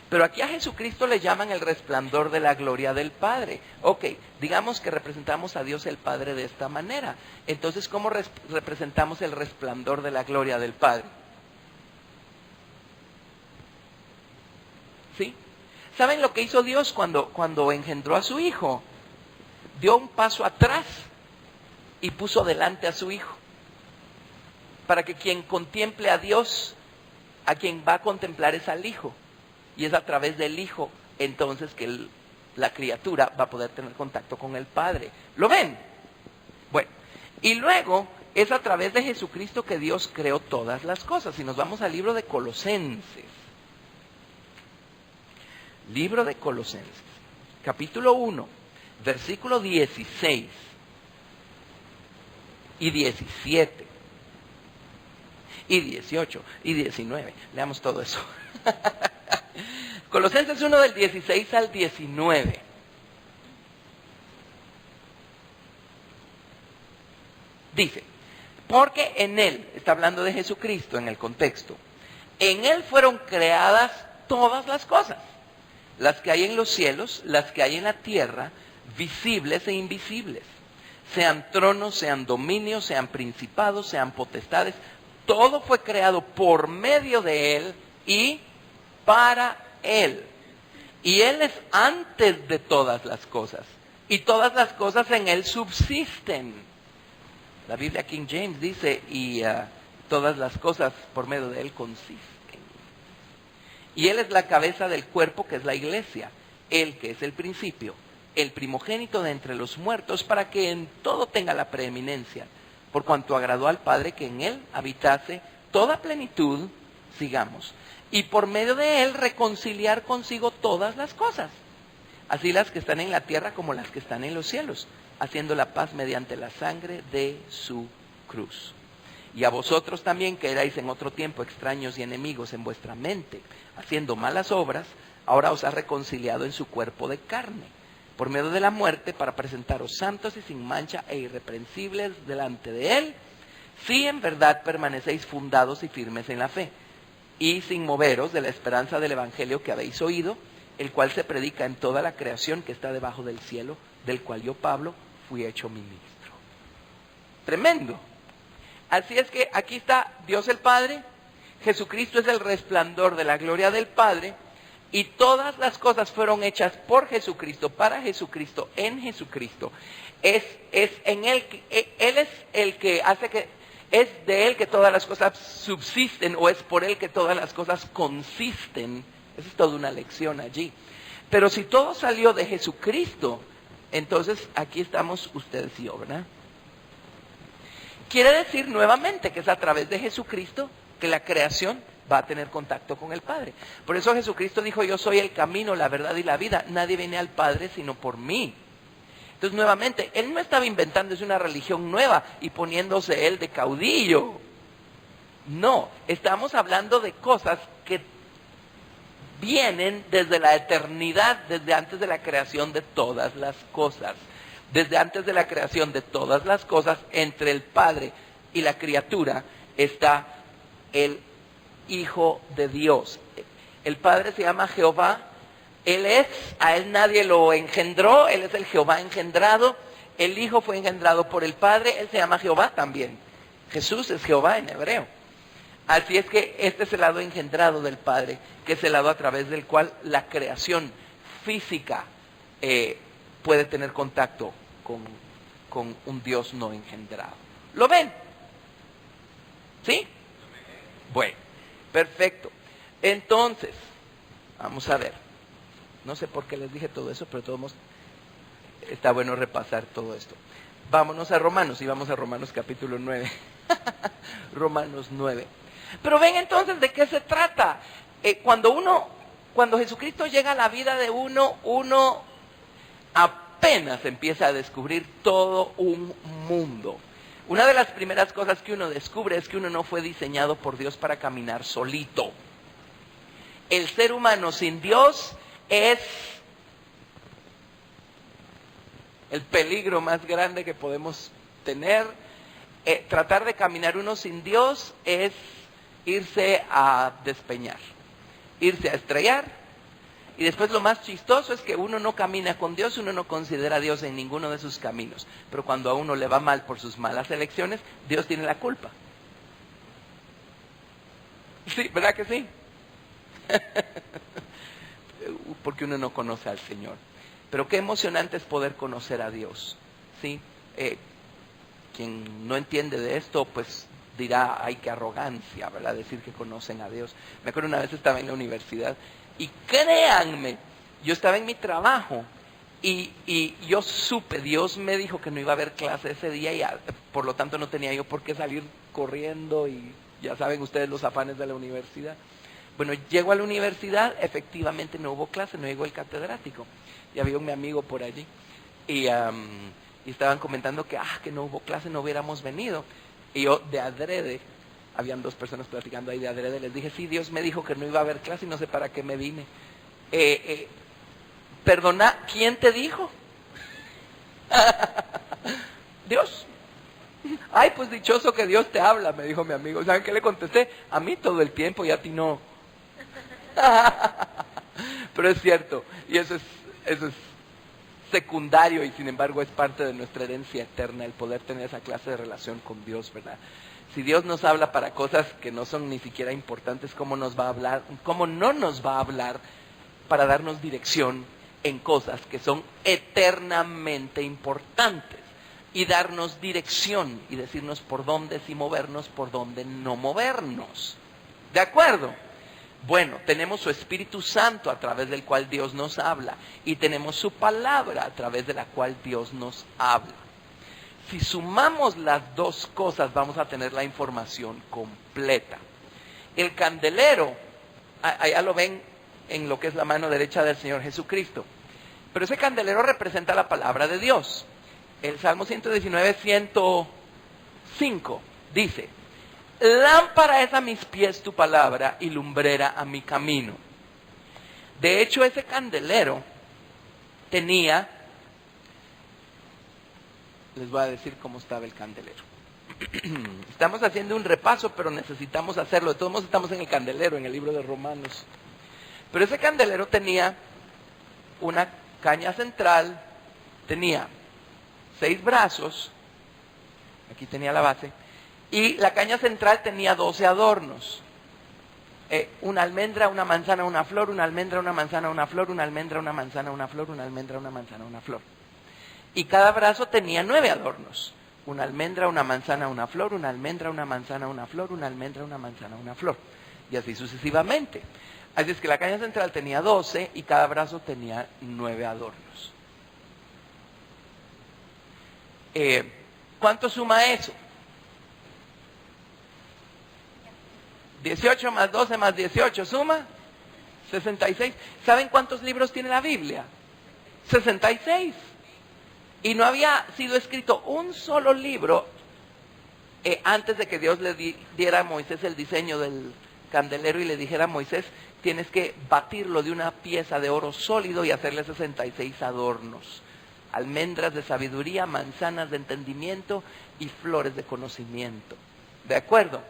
Pero aquí a Jesucristo le llaman el resplandor de la gloria del Padre. Ok, digamos que representamos a Dios el Padre de esta manera. Entonces, ¿cómo representamos el resplandor de la gloria del Padre? ¿Sí? ¿Saben lo que hizo Dios cuando engendró a su Hijo? Dio un paso atrás y puso delante a su Hijo. Para que quien contemple a Dios, a quien va a contemplar es al Hijo. Y es a través del Hijo, entonces, que la criatura va a poder tener contacto con el Padre. ¿Lo ven? Bueno, y luego es a través de Jesucristo que Dios creó todas las cosas. Y nos vamos al libro de Colosenses. Libro de Colosenses, capítulo 1, versículo 16 y 17 y 18 y 19. Leamos todo eso. Colosenses 1 del 16 al 19. Dice, porque en Él, está hablando de Jesucristo en el contexto, en Él fueron creadas todas las cosas, las que hay en los cielos, las que hay en la tierra, visibles e invisibles, sean tronos, sean dominios, sean principados, sean potestades, todo fue creado por medio de Él y para Él. Y Él es antes de todas las cosas. Y todas las cosas en Él subsisten. La Biblia King James dice, y todas las cosas por medio de Él consisten. Y Él es la cabeza del cuerpo, que es la iglesia. Él que es el principio, el primogénito de entre los muertos, para que en todo tenga la preeminencia. Por cuanto agradó al Padre que en Él habitase toda plenitud, sigamos. Y por medio de Él reconciliar consigo todas las cosas, así las que están en la tierra como las que están en los cielos, haciendo la paz mediante la sangre de su cruz. Y a vosotros también, que erais en otro tiempo extraños y enemigos en vuestra mente, haciendo malas obras, ahora os ha reconciliado en su cuerpo de carne, por medio de la muerte, para presentaros santos y sin mancha e irreprensibles delante de Él, si en verdad permanecéis fundados y firmes en la fe, y sin moveros de la esperanza del evangelio que habéis oído, el cual se predica en toda la creación que está debajo del cielo, del cual yo, Pablo, fui hecho ministro. Tremendo. Así es que aquí está Dios el Padre, Jesucristo es el resplandor de la gloria del Padre, y todas las cosas fueron hechas por Jesucristo, para Jesucristo, en Jesucristo. Es en Él, Él es el que hace que, es de Él que todas las cosas subsisten, o es por Él que todas las cosas consisten. Esa es toda una lección allí. Pero si todo salió de Jesucristo, entonces aquí estamos ustedes y yo, ¿verdad? Quiere decir nuevamente que es a través de Jesucristo que la creación va a tener contacto con el Padre. Por eso Jesucristo dijo, yo soy el camino, la verdad y la vida. Nadie viene al Padre sino por mí. Entonces nuevamente, Él no estaba inventándose una religión nueva y poniéndose Él de caudillo. No, estamos hablando de cosas que vienen desde la eternidad, desde antes de la creación de todas las cosas. Desde antes de la creación de todas las cosas, entre el Padre y la criatura está el Hijo de Dios. El Padre se llama Jehová, Él es, a Él nadie lo engendró, Él es el Jehová engendrado, el Hijo fue engendrado por el Padre, Él se llama Jehová también. Jesús es Jehová en hebreo. Así es que este es el lado engendrado del Padre, que es el lado a través del cual la creación física puede tener contacto con un Dios no engendrado. ¿Lo ven? ¿Sí? Bueno, perfecto. Entonces, vamos a ver. No sé por qué les dije todo eso, pero de todos modos está bueno repasar todo esto. Vámonos a Romanos, y vamos a Romanos capítulo 9. Romanos 9. Pero ven entonces de qué se trata. Cuando Jesucristo llega a la vida de uno apenas empieza a descubrir todo un mundo. Una de las primeras cosas que uno descubre es que uno no fue diseñado por Dios para caminar solito. El ser humano sin Dios es El peligro más grande que podemos tener, tratar de caminar uno sin Dios, es irse a despeñar, irse a estrellar. Y después lo más chistoso es que uno no camina con Dios, uno no considera a Dios en ninguno de sus caminos. Pero cuando a uno le va mal por sus malas elecciones, Dios tiene la culpa. Sí, ¿verdad que sí? Porque uno no conoce al Señor. Pero qué emocionante es poder conocer a Dios, ¿sí? Quien no entiende de esto, pues dirá, ay, qué arrogancia, ¿verdad? Decir que conocen a Dios. Me acuerdo una vez estaba en la universidad y créanme, yo estaba en mi trabajo y yo supe, Dios me dijo que no iba a haber clase ese día y por lo tanto no tenía yo por qué salir corriendo y ya saben ustedes los afanes de la universidad. Bueno, llego a la universidad, efectivamente no hubo clase, no llegó el catedrático. Y había un amigo por allí y estaban comentando que no hubo clase, no hubiéramos venido. Y yo de adrede, habían dos personas platicando ahí de adrede, les dije, sí, Dios me dijo que no iba a haber clase y no sé para qué me vine. Perdona, ¿quién te dijo? Dios. Ay, pues dichoso que Dios te habla, me dijo mi amigo. ¿Saben qué le contesté? A mí todo el tiempo y a ti no. Pero es cierto, y eso es secundario y sin embargo es parte de nuestra herencia eterna, el poder tener esa clase de relación con Dios, ¿verdad? Si Dios nos habla para cosas que no son ni siquiera importantes, ¿cómo nos va a hablar? ¿Cómo no nos va a hablar para darnos dirección en cosas que son eternamente importantes? Y darnos dirección y decirnos por dónde sí movernos, por dónde no movernos. ¿De acuerdo? Bueno, tenemos su Espíritu Santo a través del cual Dios nos habla y tenemos su palabra a través de la cual Dios nos habla. Si sumamos las dos cosas vamos a tener la información completa. El candelero, allá lo ven en lo que es la mano derecha del Señor Jesucristo, pero ese candelero representa la palabra de Dios. El Salmo 119, 105 dice, lámpara es a mis pies tu palabra y lumbrera a mi camino. De hecho, ese candelero tenía, les voy a decir cómo estaba el candelero. Estamos haciendo un repaso, pero necesitamos hacerlo. De todos modos estamos en el candelero, en el libro de Romanos. Pero ese candelero tenía una caña central, tenía 6 brazos, aquí tenía la base, y la caña central tenía 12 adornos. Una almendra, una manzana, una flor, una almendra, una manzana, una flor, una almendra, una manzana, una flor, una almendra, una manzana, una flor. Y cada brazo tenía 9 adornos. Una almendra, una manzana, una flor, una almendra, una manzana, una flor, una almendra, una manzana, una flor. Y así sucesivamente. Así es que la caña central tenía 12 y cada brazo tenía 9 adornos. ¿Cuánto suma eso? 18 más 12 más 18 suma 66. ¿Saben cuántos libros tiene la Biblia? 66. Y no había sido escrito un solo libro antes de que Dios le diera a Moisés el diseño del candelero y le dijera a Moisés, tienes que batirlo de una pieza de oro sólido y hacerle 66 adornos. Almendras de sabiduría, manzanas de entendimiento y flores de conocimiento. ¿De acuerdo?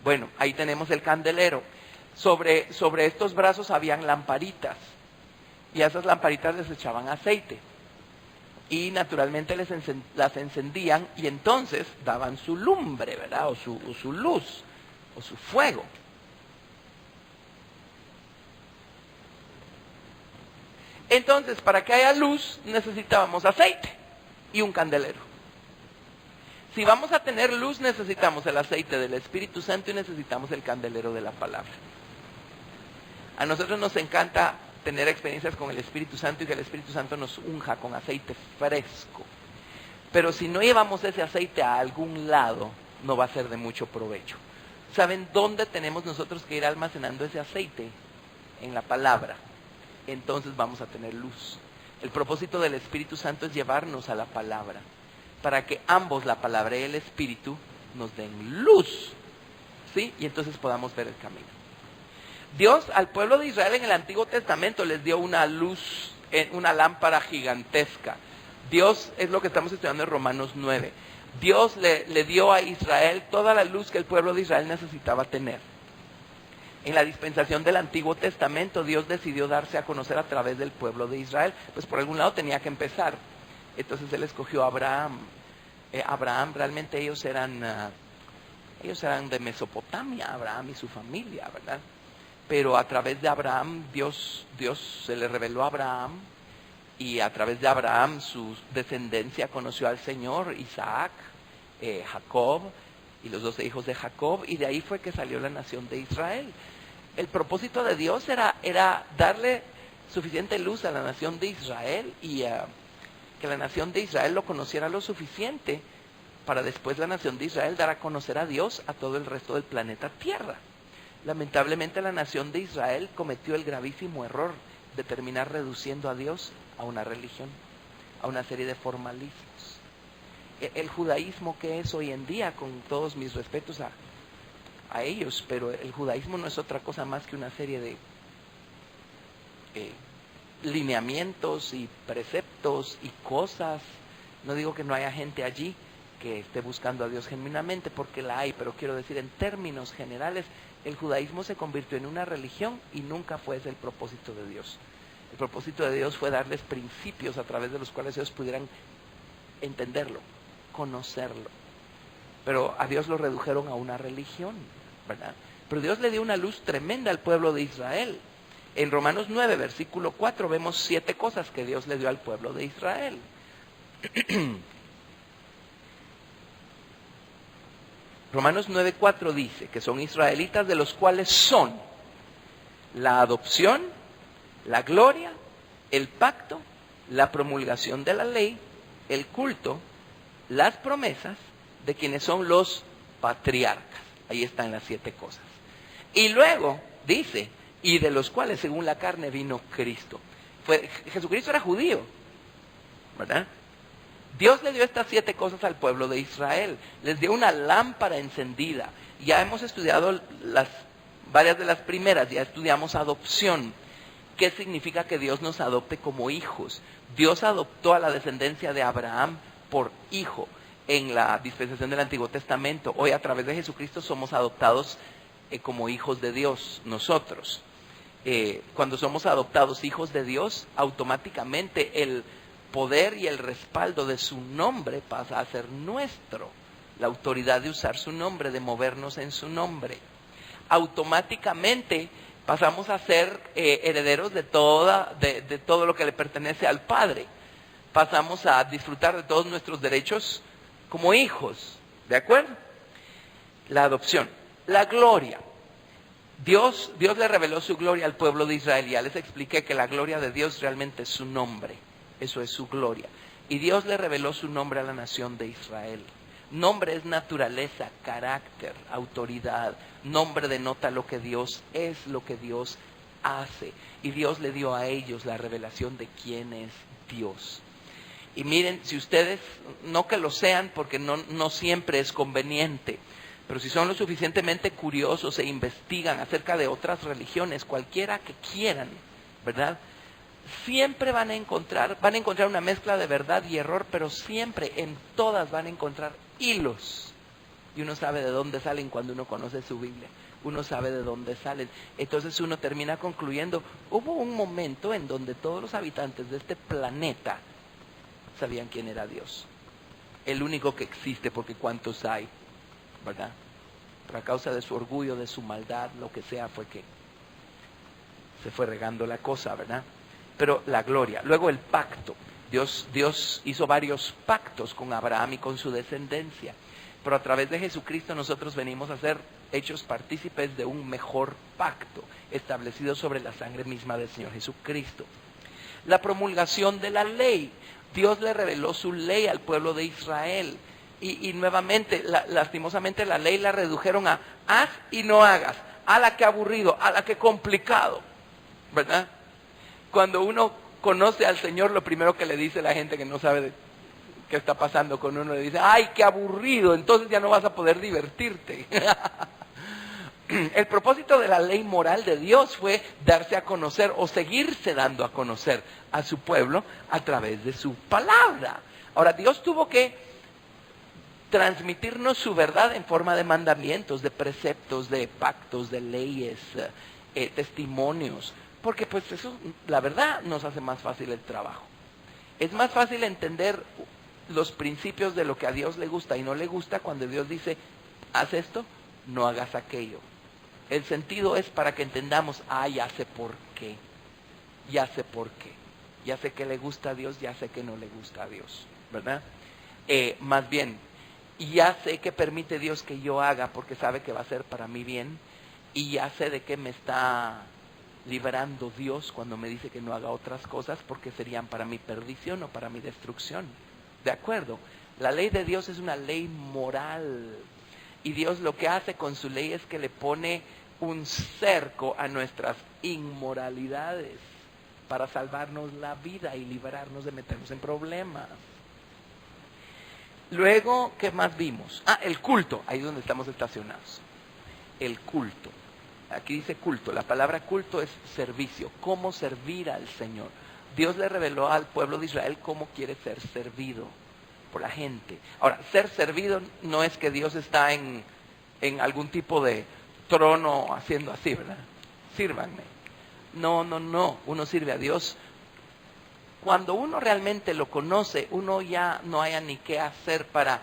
Bueno, ahí tenemos el candelero. Sobre estos brazos habían lamparitas. Y a esas lamparitas les echaban aceite. Y naturalmente las encendían y entonces daban su lumbre, ¿verdad? O su luz, o su fuego. Entonces, para que haya luz, necesitábamos aceite y un candelero. Si vamos a tener luz, necesitamos el aceite del Espíritu Santo y necesitamos el candelero de la palabra. A nosotros nos encanta tener experiencias con el Espíritu Santo y que el Espíritu Santo nos unja con aceite fresco. Pero si no llevamos ese aceite a algún lado, no va a ser de mucho provecho. ¿Saben dónde tenemos nosotros que ir almacenando ese aceite? En la palabra. Entonces vamos a tener luz. El propósito del Espíritu Santo es llevarnos a la palabra, para que ambos, la palabra y el Espíritu, nos den luz, ¿sí? Y entonces podamos ver el camino. Dios al pueblo de Israel en el Antiguo Testamento les dio una luz, una lámpara gigantesca, Dios, es lo que estamos estudiando en Romanos 9. Dios le dio a Israel toda la luz que el pueblo de Israel necesitaba tener. En la dispensación del Antiguo Testamento, Dios decidió darse a conocer a través del pueblo de Israel. Pues por algún lado tenía que empezar. Entonces Él escogió a Abraham. Abraham, realmente ellos eran de Mesopotamia, Abraham y su familia, ¿verdad? Pero a través de Abraham, Dios se le reveló a Abraham, y a través de Abraham su descendencia conoció al Señor, Isaac, Jacob y los 12 hijos de Jacob, y de ahí fue que salió la nación de Israel. El propósito de Dios era darle suficiente luz a la nación de Israel y que la nación de Israel lo conociera lo suficiente para después la nación de Israel dar a conocer a Dios a todo el resto del planeta Tierra. Lamentablemente la nación de Israel cometió el gravísimo error de terminar reduciendo a Dios a una religión, a una serie de formalismos. El judaísmo que es hoy en día, con todos mis respetos a ellos, pero el judaísmo no es otra cosa más que una serie de lineamientos y preceptos y cosas. No digo que no haya gente allí que esté buscando a Dios genuinamente, porque la hay, pero quiero decir, en términos generales, el judaísmo se convirtió en una religión y nunca fue ese el propósito de Dios. El propósito de Dios fue darles principios a través de los cuales ellos pudieran entenderlo, conocerlo. Pero a Dios lo redujeron a una religión, ¿verdad? Pero Dios le dio una luz tremenda al pueblo de Israel. En Romanos 9, versículo 4, vemos 7 cosas que Dios le dio al pueblo de Israel. Romanos 9:4 dice que son israelitas, de los cuales son la adopción, la gloria, el pacto, la promulgación de la ley, el culto, las promesas de quienes son los patriarcas. Ahí están las 7 cosas. Y luego dice, y de los cuales según la carne vino Cristo. Jesucristo era judío, ¿verdad? Dios le dio estas 7 cosas al pueblo de Israel. Les dio una lámpara encendida. Ya hemos estudiado varias de las primeras. Ya estudiamos adopción. ¿Qué significa que Dios nos adopte como hijos? Dios adoptó a la descendencia de Abraham por hijo en la dispensación del Antiguo Testamento. Hoy a través de Jesucristo somos adoptados como hijos de Dios nosotros. Cuando somos adoptados hijos de Dios, automáticamente el poder y el respaldo de su nombre pasa a ser nuestro. La autoridad de usar su nombre, de movernos en su nombre. Automáticamente pasamos a ser herederos de todo lo que le pertenece al Padre. Pasamos a disfrutar de todos nuestros derechos como hijos. ¿De acuerdo? La adopción. La gloria. Dios le reveló su gloria al pueblo de Israel. Ya les expliqué que la gloria de Dios realmente es su nombre. Eso es su gloria. Y Dios le reveló su nombre a la nación de Israel. Nombre es naturaleza, carácter, autoridad. Nombre denota lo que Dios es, lo que Dios hace. Y Dios le dio a ellos la revelación de quién es Dios. Y miren, si ustedes, no que lo sean porque no siempre es conveniente, pero si son lo suficientemente curiosos e investigan acerca de otras religiones, cualquiera que quieran, ¿verdad? Siempre van a encontrar una mezcla de verdad y error, pero siempre en todas van a encontrar hilos. Y uno sabe de dónde salen cuando uno conoce su Biblia. Uno sabe de dónde salen. Entonces uno termina concluyendo, hubo un momento en donde todos los habitantes de este planeta sabían quién era Dios. El único que existe, porque cuántos hay, ¿verdad? Pero a causa de su orgullo, de su maldad, lo que sea, fue que se fue regando la cosa, ¿verdad? Pero la gloria. Luego el pacto. Dios hizo varios pactos con Abraham y con su descendencia. Pero a través de Jesucristo nosotros venimos a ser hechos partícipes de un mejor pacto, establecido sobre la sangre misma del Señor Jesucristo. La promulgación de la ley. Dios le reveló su ley al pueblo de Israel. Y nuevamente, lastimosamente, la ley la redujeron a haz y no hagas. A la que aburrido, a la que complicado, ¿verdad? Cuando uno conoce al Señor, lo primero que le dice la gente que no sabe de qué está pasando con uno, le dice, ¡ay, qué aburrido! Entonces ya no vas a poder divertirte. El propósito de la ley moral de Dios fue darse a conocer o seguirse dando a conocer a su pueblo a través de su palabra. Ahora, Dios tuvo que transmitirnos su verdad en forma de mandamientos, de preceptos, de pactos, de leyes, testimonios, porque pues eso, la verdad, nos hace más fácil el trabajo. Es más fácil entender los principios de lo que a Dios le gusta y no le gusta cuando Dios dice, haz esto, no hagas aquello. El sentido es para que entendamos, ya sé por qué, ya sé por qué, ya sé que le gusta a Dios, ya sé que no le gusta a Dios, ¿verdad? Más bien, ya sé que permite Dios que yo haga porque sabe que va a ser para mi bien, y ya sé de qué me está librando Dios cuando me dice que no haga otras cosas porque serían para mi perdición o para mi destrucción. ¿De acuerdo? La ley de Dios es una ley moral. Y Dios lo que hace con su ley es que le pone un cerco a nuestras inmoralidades para salvarnos la vida y liberarnos de meternos en problemas. Luego, ¿qué más vimos? El culto, ahí es donde estamos estacionados. El culto. Aquí dice culto. La palabra culto es servicio. ¿Cómo servir al Señor? Dios le reveló al pueblo de Israel cómo quiere ser servido por la gente. Ahora, ser servido no es que Dios está en algún tipo de trono haciendo así, ¿verdad? Sírvanme. No. Uno sirve a Dios. Cuando uno realmente lo conoce, uno ya no haya ni qué hacer para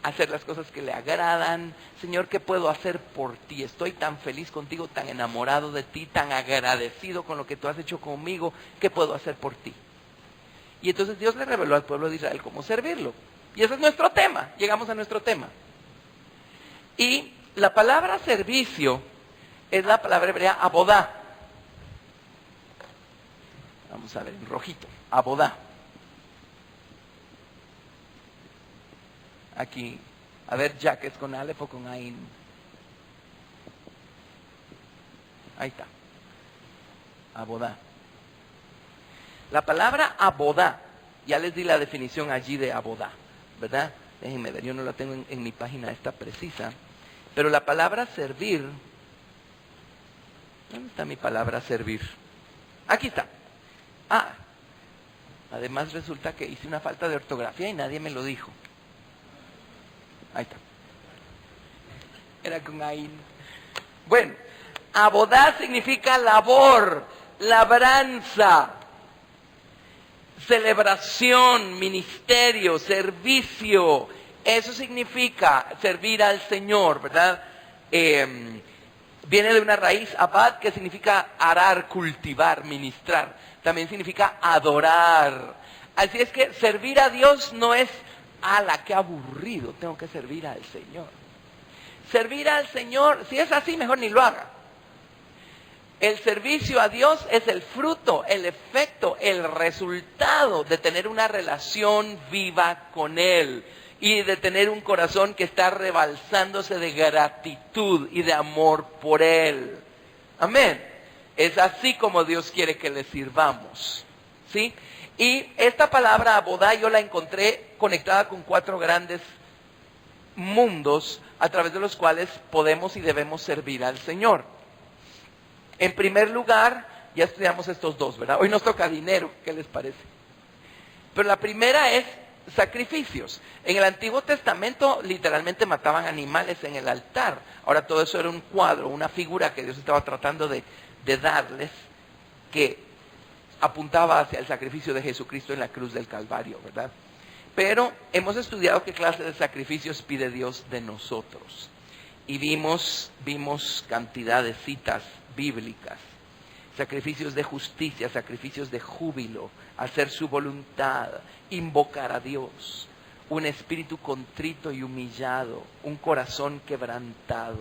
hacer las cosas que le agradan. Señor, ¿qué puedo hacer por ti? Estoy tan feliz contigo, tan enamorado de ti, tan agradecido con lo que tú has hecho conmigo. ¿Qué puedo hacer por ti? Y entonces Dios le reveló al pueblo de Israel cómo servirlo. Y ese es nuestro tema. Llegamos a nuestro tema. Y la palabra servicio es la palabra hebrea abodá. Vamos a ver en rojito. Abodá. Aquí. A ver, Jack, ¿es con Aleph o con Ain? Ahí está. Abodá. La palabra abodá, ya les di la definición allí de abodá, ¿verdad? Déjenme ver, yo no la tengo en mi página esta precisa. Pero la palabra servir, ¿dónde está mi palabra servir? Aquí está. Además resulta que hice una falta de ortografía y nadie me lo dijo. Ahí está. Era con Ain. Bueno, abodá significa labor, labranza, celebración, ministerio, servicio. Eso significa servir al Señor, ¿verdad? Viene de una raíz abad que significa arar, cultivar, ministrar. También significa adorar. Así es que servir a Dios no es, qué aburrido, tengo que servir al Señor. Servir al Señor, si es así, mejor ni lo haga. El servicio a Dios es el fruto, el efecto, el resultado de tener una relación viva con Él y de tener un corazón que está rebalsándose de gratitud y de amor por Él. Amén. Es así como Dios quiere que le sirvamos, ¿sí? Y esta palabra abodá yo la encontré conectada con 4 grandes mundos a través de los cuales podemos y debemos servir al Señor. En primer lugar, ya estudiamos estos 2, ¿verdad? Hoy nos toca dinero, ¿qué les parece? Pero la primera es sacrificios. En el Antiguo Testamento literalmente mataban animales en el altar. Ahora todo eso era un cuadro, una figura que Dios estaba tratando de darles, que apuntaba hacia el sacrificio de Jesucristo en la cruz del Calvario, ¿verdad? Pero hemos estudiado qué clase de sacrificios pide Dios de nosotros. Y vimos cantidad de citas bíblicas. Sacrificios de justicia, sacrificios de júbilo, hacer su voluntad, invocar a Dios, un espíritu contrito y humillado, un corazón quebrantado,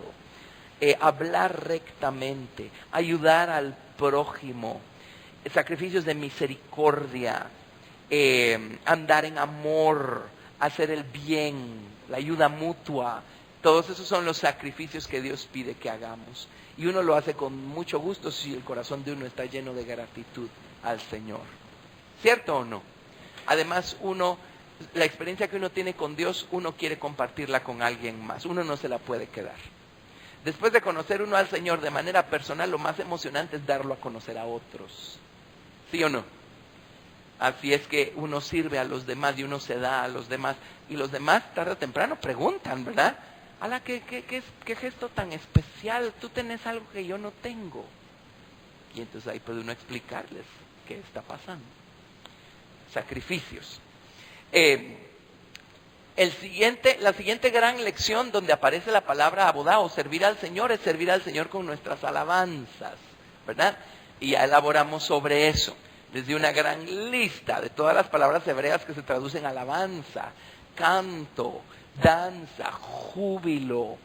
hablar rectamente, ayudar al prójimo, sacrificios de misericordia, andar en amor, hacer el bien, la ayuda mutua. Todos esos son los sacrificios que Dios pide que hagamos. Y uno lo hace con mucho gusto si el corazón de uno está lleno de gratitud al Señor. ¿Cierto o no? Además, la experiencia que uno tiene con Dios, uno quiere compartirla con alguien más. Uno no se la puede quedar. Después de conocer uno al Señor de manera personal, lo más emocionante es darlo a conocer a otros. ¿Sí o no? Así es que uno sirve a los demás y uno se da a los demás. Y los demás tarde o temprano preguntan, ¿verdad? ¡Hala, qué gesto tan especial! Tú tenés algo que yo no tengo. Y entonces ahí puede uno explicarles qué está pasando. Sacrificios. La siguiente gran lección donde aparece la palabra abodá o servir al Señor es servir al Señor con nuestras alabanzas, ¿verdad? Y ya elaboramos sobre eso. Les di una gran lista de todas las palabras hebreas que se traducen alabanza, canto, danza, júbilo.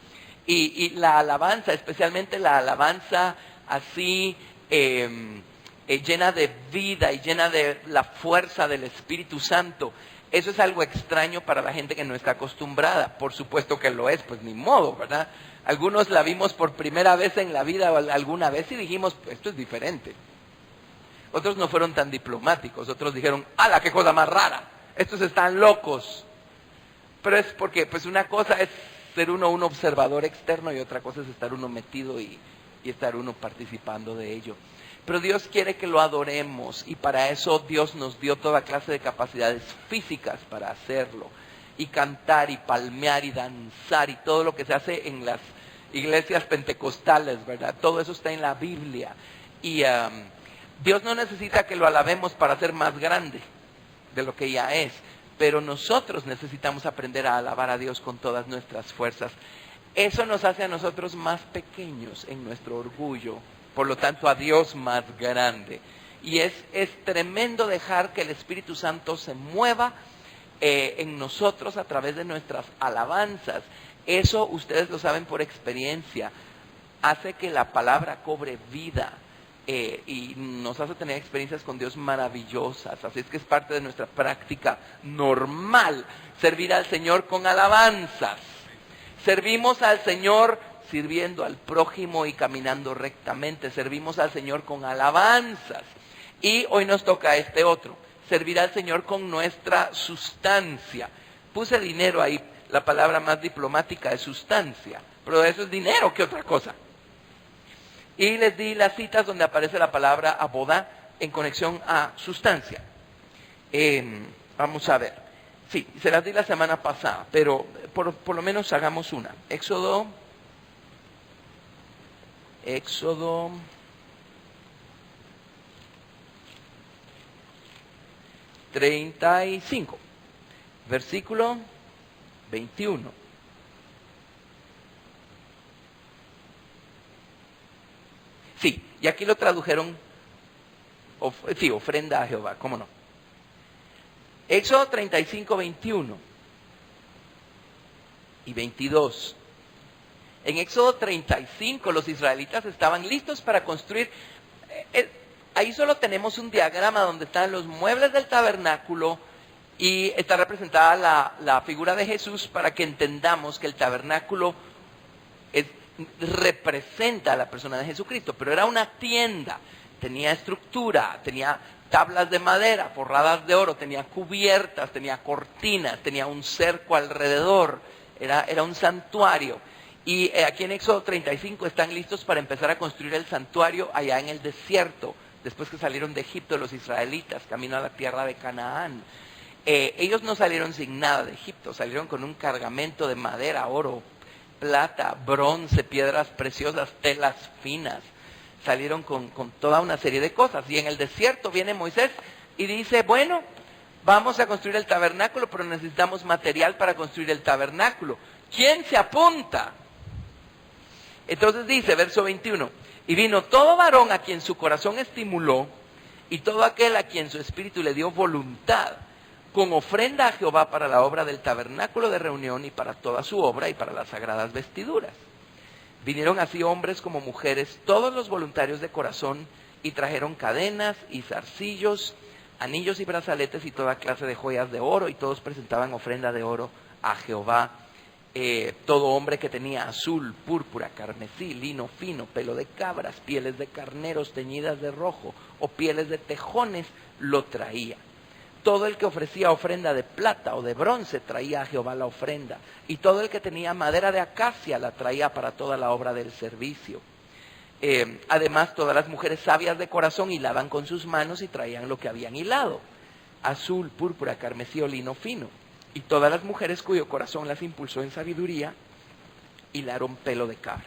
Y la alabanza, especialmente la alabanza así llena de vida y llena de la fuerza del Espíritu Santo. Eso es algo extraño para la gente que no está acostumbrada. Por supuesto que lo es, pues ni modo, ¿verdad? Algunos la vimos por primera vez en la vida o alguna vez y dijimos, esto es diferente. Otros no fueron tan diplomáticos, otros dijeron, ¡hala, qué cosa más rara! Estos están locos. Pero es porque, pues una cosa es ser uno un observador externo y otra cosa es estar uno metido y estar uno participando de ello. Pero Dios quiere que lo adoremos y para eso Dios nos dio toda clase de capacidades físicas para hacerlo. Y cantar y palmear y danzar y todo lo que se hace en las iglesias pentecostales, ¿verdad? Todo eso está en la Biblia. Y Dios no necesita que lo alabemos para ser más grande de lo que ya es. Pero nosotros necesitamos aprender a alabar a Dios con todas nuestras fuerzas. Eso nos hace a nosotros más pequeños en nuestro orgullo. Por lo tanto, a Dios más grande. Y es tremendo dejar que el Espíritu Santo se mueva en nosotros a través de nuestras alabanzas. Eso ustedes lo saben por experiencia. Hace que la palabra cobre vida y nos hace tener experiencias con Dios maravillosas. Así es que es parte de nuestra práctica normal servir al Señor con alabanzas. Servimos al Señor sirviendo al prójimo y caminando rectamente. Servimos al Señor con alabanzas. Y hoy nos toca este otro, servir al Señor con nuestra sustancia. Puse dinero ahí, la palabra más diplomática es sustancia, pero eso es dinero, ¿qué otra cosa? Y les di las citas donde aparece la palabra abodá en conexión a sustancia. Vamos a ver. Sí, se las di la semana pasada, pero por lo menos hagamos una. Éxodo 35, versículo 21. Sí, y aquí lo tradujeron, ofrenda a Jehová, ¿cómo no? Éxodo 35, 21 y 22. En Éxodo 35 los israelitas estaban listos para construir. Ahí solo tenemos un diagrama donde están los muebles del tabernáculo y está representada la figura de Jesús para que entendamos que el tabernáculo representa a la persona de Jesucristo. Pero era una tienda, tenía estructura, tenía tablas de madera forradas de oro, tenía cubiertas, tenía cortinas, tenía un cerco alrededor, era un santuario. Y aquí en Éxodo 35 están listos para empezar a construir el santuario allá en el desierto, después que salieron de Egipto los israelitas, camino a la tierra de Canaán. Ellos no salieron sin nada de Egipto, salieron con un cargamento de madera, oro, plata, bronce, piedras preciosas, telas finas. Salieron con toda una serie de cosas. Y en el desierto viene Moisés y dice, bueno, vamos a construir el tabernáculo, pero necesitamos material para construir el tabernáculo. ¿Quién se apunta? Entonces dice, verso 21, y vino todo varón a quien su corazón estimuló, y todo aquel a quien su espíritu le dio voluntad, con ofrenda a Jehová para la obra del tabernáculo de reunión y para toda su obra y para las sagradas vestiduras. Vinieron así hombres como mujeres, todos los voluntarios de corazón, y trajeron cadenas y zarcillos, anillos y brazaletes y toda clase de joyas de oro, y todos presentaban ofrenda de oro a Jehová. Todo hombre que tenía azul, púrpura, carmesí, lino fino, pelo de cabras, pieles de carneros teñidas de rojo o pieles de tejones, lo traía. Todo el que ofrecía ofrenda de plata o de bronce traía a Jehová la ofrenda, y todo el que tenía madera de acacia la traía para toda la obra del servicio. Además, todas las mujeres sabias de corazón hilaban con sus manos y traían lo que habían hilado: azul, púrpura, carmesí o lino fino. Y todas las mujeres cuyo corazón las impulsó en sabiduría hilaron pelo de cabra.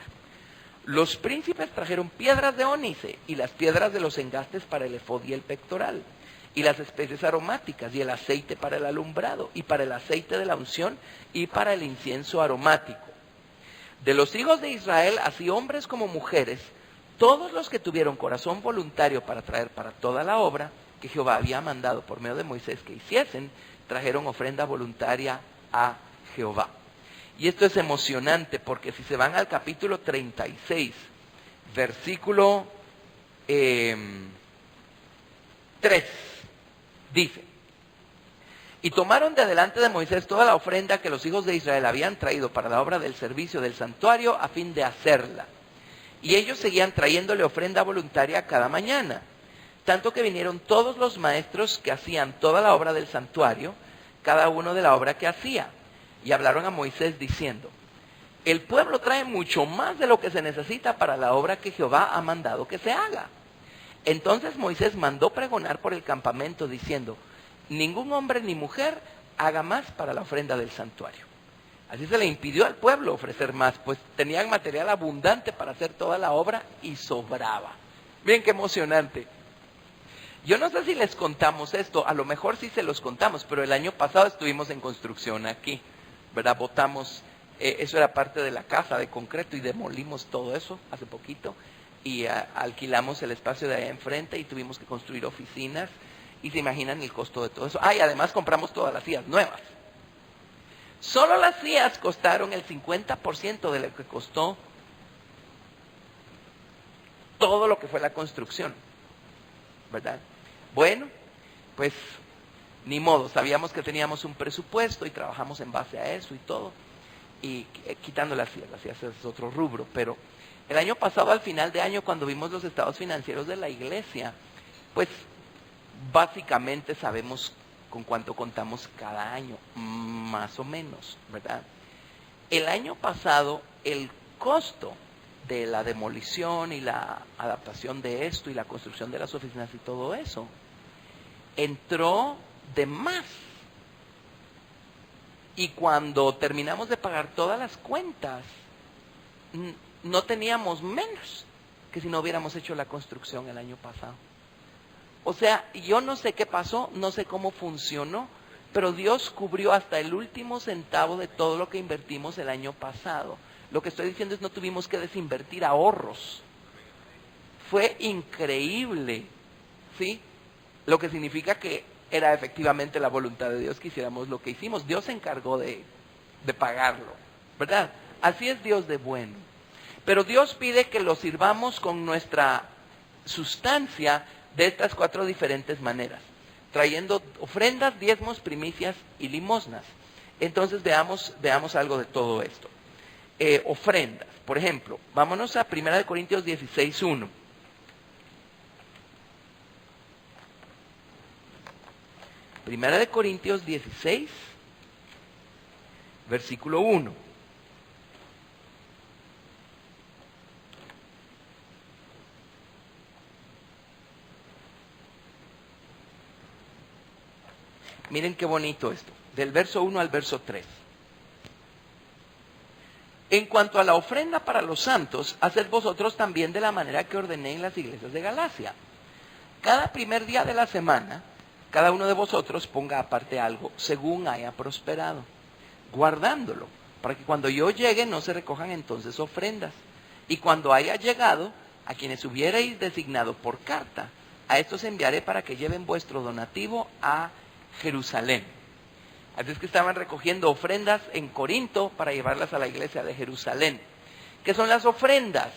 Los príncipes trajeron piedras de ónice y las piedras de los engastes para el efod y el pectoral, y las especies aromáticas y el aceite para el alumbrado, y para el aceite de la unción y para el incienso aromático. De los hijos de Israel, así hombres como mujeres, todos los que tuvieron corazón voluntario para traer para toda la obra que Jehová había mandado por medio de Moisés que hiciesen, trajeron ofrenda voluntaria a Jehová. Y esto es emocionante porque si se van al capítulo 36, versículo 3, dice: y tomaron de delante de Moisés toda la ofrenda que los hijos de Israel habían traído para la obra del servicio del santuario a fin de hacerla. Y ellos seguían trayéndole ofrenda voluntaria cada mañana. Tanto que vinieron todos los maestros que hacían toda la obra del santuario, cada uno de la obra que hacía. Y hablaron a Moisés diciendo: el pueblo trae mucho más de lo que se necesita para la obra que Jehová ha mandado que se haga. Entonces Moisés mandó pregonar por el campamento diciendo: ningún hombre ni mujer haga más para la ofrenda del santuario. Así se le impidió al pueblo ofrecer más, pues tenían material abundante para hacer toda la obra y sobraba. Miren qué emocionante. Yo no sé si les contamos esto, a lo mejor sí se los contamos, pero el año pasado estuvimos en construcción aquí, ¿verdad? Botamos, eso era parte de la casa de concreto y demolimos todo eso hace poquito y alquilamos el espacio de allá enfrente y tuvimos que construir oficinas y se imaginan el costo de todo eso. Y además compramos todas las sillas nuevas. Solo las sillas costaron el 50% de lo que costó todo lo que fue la construcción, ¿verdad? Bueno, pues ni modo, sabíamos que teníamos un presupuesto y trabajamos en base a eso y todo, y quitando las sillas es otro rubro, pero el año pasado, al final de año, cuando vimos los estados financieros de la iglesia, pues básicamente sabemos con cuánto contamos cada año, más o menos, ¿verdad? El año pasado, el costo de la demolición y la adaptación de esto y la construcción de las oficinas y todo eso, entró de más. Y cuando terminamos de pagar todas las cuentas, no teníamos menos que si no hubiéramos hecho la construcción el año pasado. O sea, yo no sé qué pasó, no sé cómo funcionó, pero Dios cubrió hasta el último centavo de todo lo que invertimos el año pasado. Lo que estoy diciendo es no tuvimos que desinvertir ahorros. Fue increíble, ¿sí? Lo que significa que era efectivamente la voluntad de Dios que hiciéramos lo que hicimos. Dios se encargó de pagarlo, ¿verdad? Así es Dios de bueno. Pero Dios pide que lo sirvamos con nuestra sustancia de estas 4 diferentes maneras, trayendo ofrendas, diezmos, primicias y limosnas. Entonces veamos algo de todo esto. Ofrendas, por ejemplo, vámonos a 1 Corintios 16:1. Primera de Corintios 16, versículo 1. Miren qué bonito esto, del verso 1 al verso 3. En cuanto a la ofrenda para los santos, haced vosotros también de la manera que ordené en las iglesias de Galacia. Cada primer día de la semana, cada uno de vosotros ponga aparte algo, según haya prosperado, guardándolo, para que cuando yo llegue no se recojan entonces ofrendas. Y cuando haya llegado, a quienes hubierais designado por carta, a estos enviaré para que lleven vuestro donativo a Jerusalén. Así es que estaban recogiendo ofrendas en Corinto para llevarlas a la iglesia de Jerusalén. ¿Qué son las ofrendas?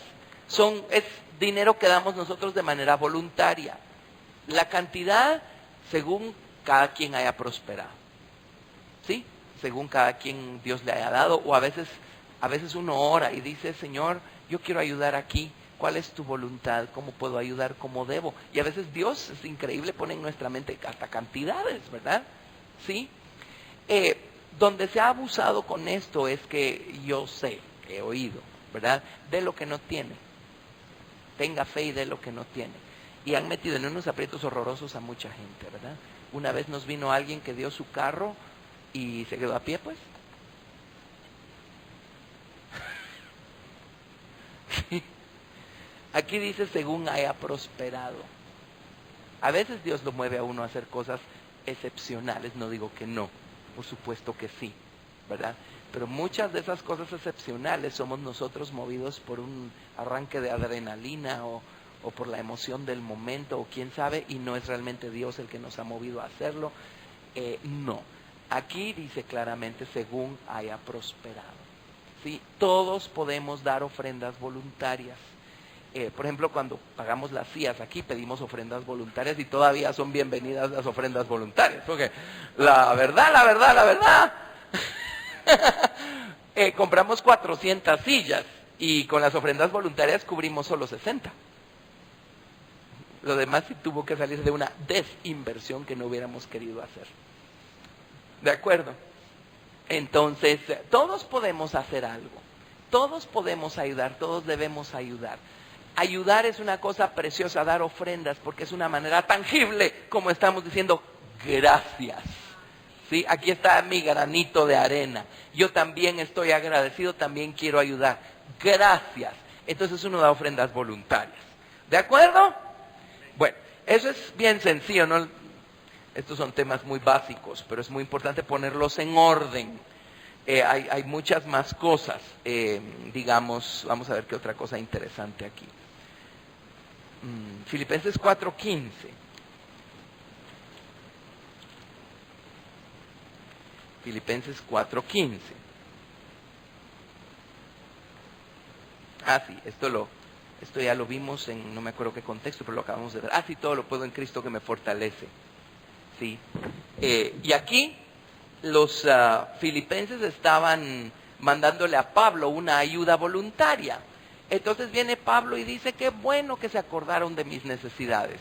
Es dinero que damos nosotros de manera voluntaria. La cantidad según cada quien haya prosperado, ¿sí? Según cada quien Dios le haya dado, o a veces uno ora y dice: Señor, yo quiero ayudar aquí, ¿Cuál es tu voluntad? ¿Cómo puedo ayudar? ¿Cómo debo? Y a veces Dios, es increíble, pone en nuestra mente hasta cantidades, ¿verdad? ¿Sí? Donde se ha abusado con esto es que yo sé, he oído, ¿verdad? De lo que no tiene. Tenga fe y de lo que no tiene. Y han metido en unos aprietos horrorosos a mucha gente, ¿verdad? Una vez nos vino alguien que dio su carro y se quedó a pie, pues. Sí. Aquí dice según haya prosperado. A veces Dios lo mueve a uno a hacer cosas excepcionales, no digo que no, por supuesto que sí, ¿verdad? Pero muchas de esas cosas excepcionales somos nosotros movidos por un arranque de adrenalina o por la emoción del momento o quién sabe, y no es realmente Dios el que nos ha movido a hacerlo. No, aquí dice claramente según haya prosperado. ¿Sí? Todos podemos dar ofrendas voluntarias. Por ejemplo, cuando pagamos las CIAs aquí pedimos ofrendas voluntarias y todavía son bienvenidas las ofrendas voluntarias, porque la verdad, compramos 400 sillas y con las ofrendas voluntarias cubrimos solo 60. Lo demás sí tuvo que salir de una desinversión que no hubiéramos querido hacer. ¿De acuerdo? Entonces, todos podemos hacer algo, todos podemos ayudar, todos debemos ayudar. Ayudar es una cosa preciosa, dar ofrendas, porque es una manera tangible, como estamos diciendo, gracias. ¿Sí? Aquí está mi granito de arena. Yo también estoy agradecido, también quiero ayudar. Gracias. Entonces uno da ofrendas voluntarias. ¿De acuerdo? Bueno, eso es bien sencillo, ¿no? Estos son temas muy básicos, pero es muy importante ponerlos en orden. Hay muchas más cosas, digamos, vamos a ver qué otra cosa interesante aquí. Filipenses 4:15. Filipenses 4:15. Sí, esto ya lo vimos en, no me acuerdo qué contexto, pero lo acabamos de ver. Sí, todo lo puedo en Cristo que me fortalece. Sí. Y aquí los filipenses estaban mandándole a Pablo una ayuda voluntaria. Entonces viene Pablo y dice, qué bueno que se acordaron de mis necesidades.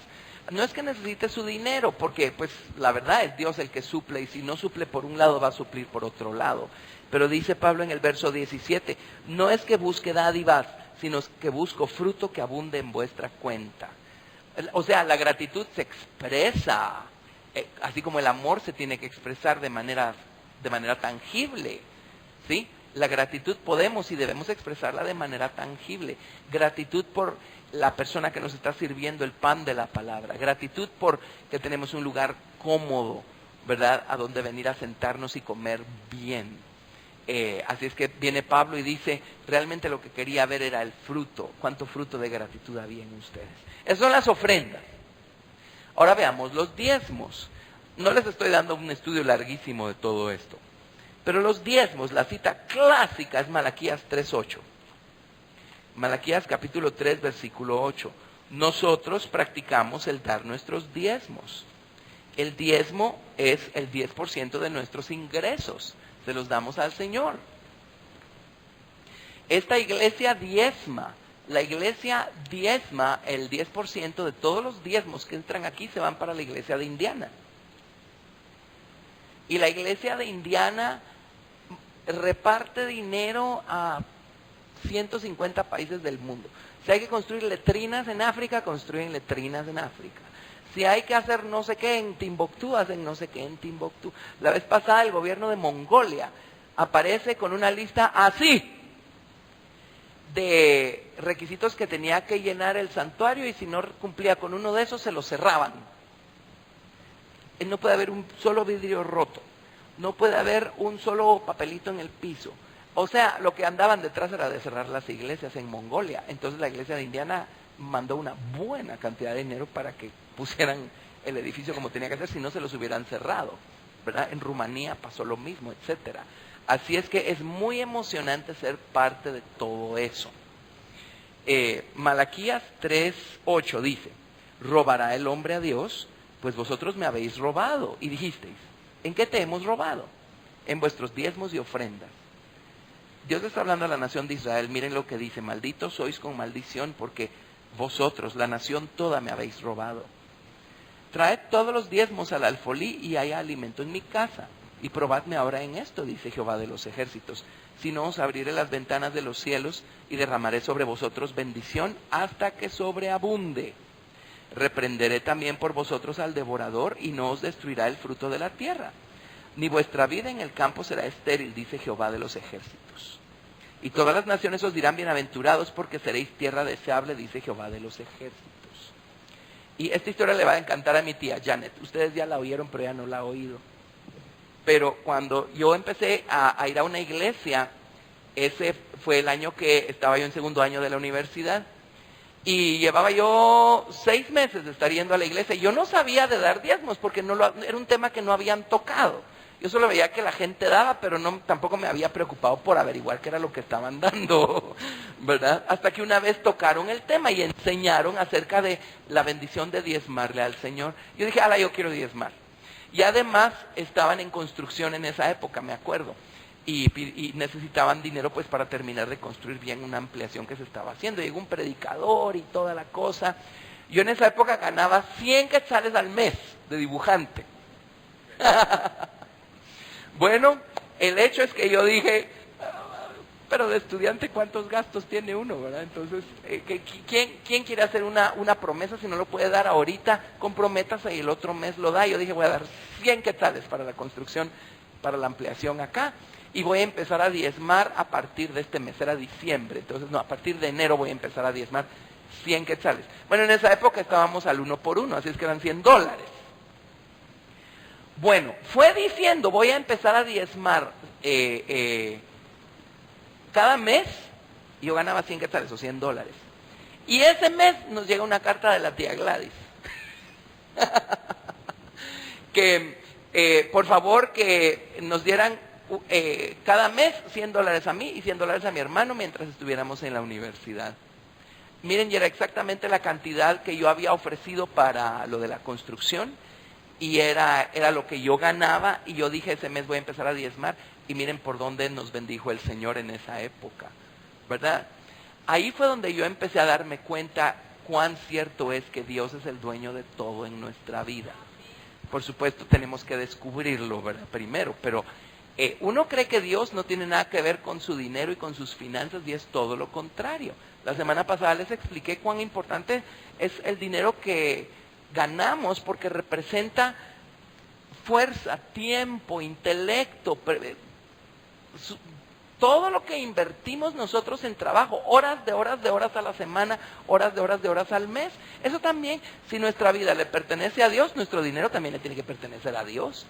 No es que necesite su dinero, porque pues la verdad es Dios el que suple, y si no suple por un lado va a suplir por otro lado. Pero dice Pablo en el verso 17, no es que busque dádivas, sino que busco fruto que abunde en vuestra cuenta. O sea, la gratitud se expresa, así como el amor se tiene que expresar de manera tangible, ¿sí? La gratitud podemos y debemos expresarla de manera tangible. Gratitud por la persona que nos está sirviendo el pan de la palabra. Gratitud por que tenemos un lugar cómodo, ¿verdad? A donde venir a sentarnos y comer bien. Así es que viene Pablo y dice, realmente lo que quería ver era el fruto. ¿Cuánto fruto de gratitud había en ustedes? Esas son las ofrendas. Ahora veamos los diezmos. No les estoy dando un estudio larguísimo de todo esto. Pero los diezmos, la cita clásica es Malaquías 3:8. Malaquías capítulo 3, versículo 8. Nosotros practicamos el dar nuestros diezmos. El diezmo es el 10% de nuestros ingresos. Se los damos al Señor. Esta iglesia diezma. La iglesia diezma el 10% de todos los diezmos que entran aquí se van para la iglesia de Indiana. Y la iglesia de Indiana reparte dinero a 150 países del mundo. Si hay que construir letrinas en África, construyen letrinas en África. Si hay que hacer no sé qué en Timbuktu, hacen no sé qué en Timbuktu. La vez pasada el gobierno de Mongolia aparece con una lista así de requisitos que tenía que llenar el santuario, y si no cumplía con uno de esos se lo cerraban. No puede haber un solo vidrio roto. No puede haber un solo papelito en el piso. O sea, lo que andaban detrás era de cerrar las iglesias en Mongolia. Entonces la iglesia de Indiana mandó una buena cantidad de dinero para que pusieran el edificio como tenía que ser, si no se los hubieran cerrado, ¿verdad? En Rumanía pasó lo mismo, etcétera. Así es que es muy emocionante ser parte de todo eso. Malaquías 3:8 dice, ¿robará el hombre a Dios? Pues vosotros me habéis robado. Y dijisteis, ¿en qué te hemos robado? En vuestros diezmos y ofrendas. Dios le está hablando a la nación de Israel. Miren lo que dice: malditos sois con maldición, porque vosotros, la nación toda, me habéis robado. Traed todos los diezmos al alfolí y haya alimento en mi casa. Y probadme ahora en esto, dice Jehová de los ejércitos. Si no, os abriré las ventanas de los cielos y derramaré sobre vosotros bendición hasta que sobreabunde. Reprenderé también por vosotros al devorador y no os destruirá el fruto de la tierra. Ni vuestra vida en el campo será estéril, dice Jehová de los ejércitos. Y todas las naciones os dirán bienaventurados porque seréis tierra deseable, dice Jehová de los ejércitos. Y esta historia le va a encantar a mi tía Janet. Ustedes ya la oyeron, pero ya no la ha oído. Pero cuando yo empecé a ir a una iglesia, ese fue el año que estaba yo en segundo año de la universidad. Y llevaba yo 6 meses de estar yendo a la iglesia. Y yo no sabía de dar diezmos porque era un tema que no habían tocado. Yo solo veía que la gente daba, pero tampoco me había preocupado por averiguar qué era lo que estaban dando, ¿verdad? Hasta que una vez tocaron el tema y enseñaron acerca de la bendición de diezmarle al Señor. Yo dije, yo quiero diezmar. Y además estaban en construcción en esa época, me acuerdo. Y necesitaban dinero pues para terminar de construir bien una ampliación que se estaba haciendo. Llegó un predicador y toda la cosa. Yo en esa época ganaba 100 quetzales al mes de dibujante. Bueno, el hecho es que yo dije, pero de estudiante, ¿cuántos gastos tiene uno, verdad? Entonces, ¿quién quiere hacer una promesa si no lo puede dar ahorita? Comprométase y el otro mes lo da. Yo dije, voy a dar 100 quetzales para la construcción, para la ampliación acá. Y voy a empezar a diezmar a partir de este mes, era diciembre. Entonces, a partir de enero voy a empezar a diezmar 100 quetzales. Bueno, en esa época estábamos al 1 por 1, así es que eran $100. Bueno, fue diciendo, voy a empezar a diezmar cada mes, y yo ganaba 100 quetzales o $100. Y ese mes nos llega una carta de la tía Gladys. Que por favor que nos dieran cada mes $100 a mí y $100 a mi hermano mientras estuviéramos en la universidad. Miren, y era exactamente la cantidad que yo había ofrecido para lo de la construcción. Y era lo que yo ganaba, y yo dije, ese mes voy a empezar a diezmar, y miren por dónde nos bendijo el Señor en esa época, ¿verdad? Ahí fue donde yo empecé a darme cuenta cuán cierto es que Dios es el dueño de todo en nuestra vida. Por supuesto tenemos que descubrirlo, ¿verdad? Primero, pero uno cree que Dios no tiene nada que ver con su dinero y con sus finanzas, y es todo lo contrario. La semana pasada les expliqué cuán importante es el dinero que ganamos, porque representa fuerza, tiempo, intelecto, todo lo que invertimos nosotros en trabajo, horas de horas a la semana, horas de horas al mes. Eso también, si nuestra vida le pertenece a Dios, nuestro dinero también le tiene que pertenecer a Dios,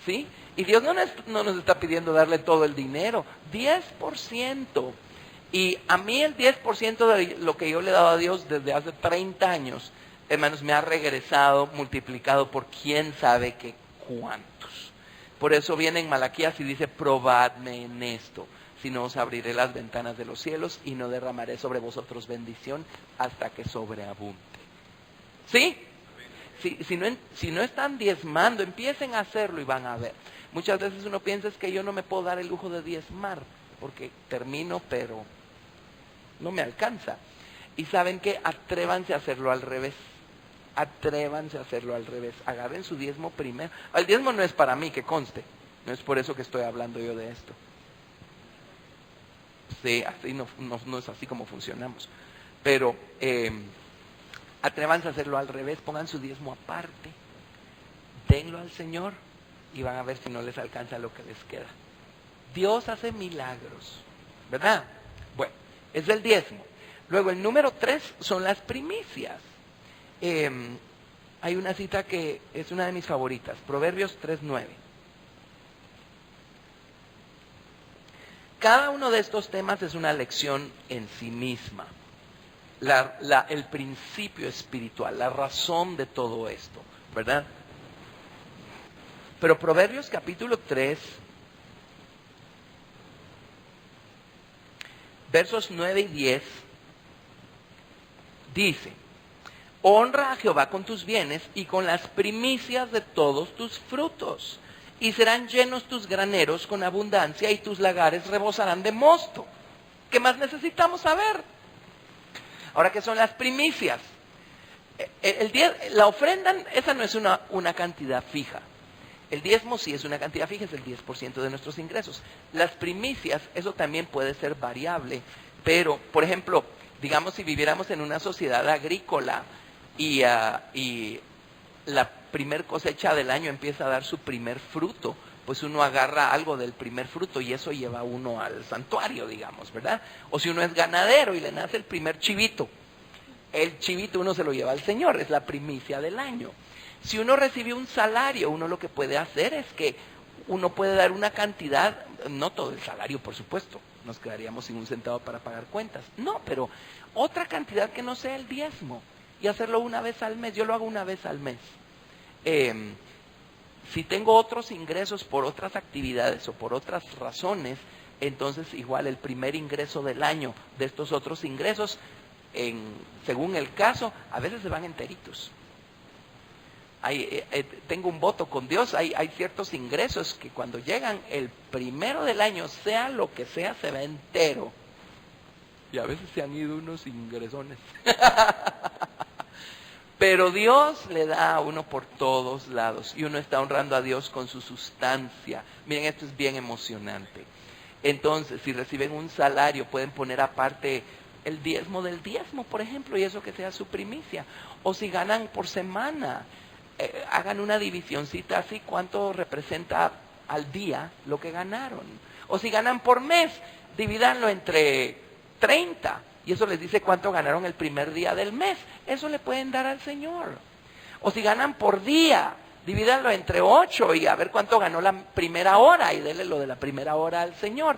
¿sí? Y Dios no nos está pidiendo darle todo el dinero, 10%. Y a mí el 10% de lo que yo le he dado a Dios desde hace 30 años, hermanos, me ha regresado multiplicado por quién sabe qué cuántos. Por eso viene en Malaquías y dice, probadme en esto, si no os abriré las ventanas de los cielos y no derramaré sobre vosotros bendición hasta que sobreabunde. ¿Sí? Si no están diezmando, empiecen a hacerlo y van a ver. Muchas veces uno piensa es que yo no me puedo dar el lujo de diezmar, porque termino, pero no me alcanza. Y saben que atrévanse a hacerlo al revés. Atrévanse a hacerlo al revés. Agarren su diezmo primero. El diezmo no es para mí, que conste. No es por eso que estoy hablando yo de esto. Sí, así no es así como funcionamos. Pero atrévanse a hacerlo al revés. Pongan su diezmo aparte. Denlo al Señor y van a ver si no les alcanza lo que les queda. Dios hace milagros, ¿verdad? Bueno, es el diezmo. Luego el número 3 son las primicias. Hay una cita que es una de mis favoritas, Proverbios 3:9. Cada uno de estos temas es una lección en sí misma. El principio espiritual, la razón de todo esto, ¿verdad? Pero Proverbios capítulo 3, versos 9 y 10, dice: honra a Jehová con tus bienes y con las primicias de todos tus frutos, y serán llenos tus graneros con abundancia y tus lagares rebosarán de mosto. ¿Qué más necesitamos saber? Ahora, ¿qué son las primicias? La ofrenda, esa no es una cantidad fija. El diezmo sí es una cantidad fija, es el 10% de nuestros ingresos. Las primicias, eso también puede ser variable, pero, por ejemplo, digamos si viviéramos en una sociedad agrícola y la primer cosecha del año empieza a dar su primer fruto, pues uno agarra algo del primer fruto y eso lleva uno al santuario, digamos, ¿verdad? O si uno es ganadero y le nace el primer chivito, el chivito uno se lo lleva al Señor, es la primicia del año. Si uno recibe un salario, uno lo que puede hacer es que uno puede dar una cantidad, no todo el salario por supuesto, nos quedaríamos sin un centavo para pagar cuentas, no, pero otra cantidad que no sea el diezmo y hacerlo una vez al mes. Yo lo hago una vez al mes. Si tengo otros ingresos por otras actividades o por otras razones, entonces igual el primer ingreso del año de estos otros ingresos, según el caso, a veces se van enteritos. Tengo un voto con Dios, hay ciertos ingresos que cuando llegan el primero del año, sea lo que sea, se va entero. Y a veces se han ido unos ingresones. Pero Dios le da a uno por todos lados y uno está honrando a Dios con su sustancia. Miren, esto es bien emocionante. Entonces, si reciben un salario, pueden poner aparte el diezmo del diezmo, por ejemplo, y eso que sea su primicia. O si ganan por semana, hagan una divisioncita así, cuánto representa al día lo que ganaron. O si ganan por mes, divídanlo entre 30. Y eso les dice cuánto ganaron el primer día del mes. Eso le pueden dar al Señor. O si ganan por día, divídanlo entre 8 y a ver cuánto ganó la primera hora y denle lo de la primera hora al Señor.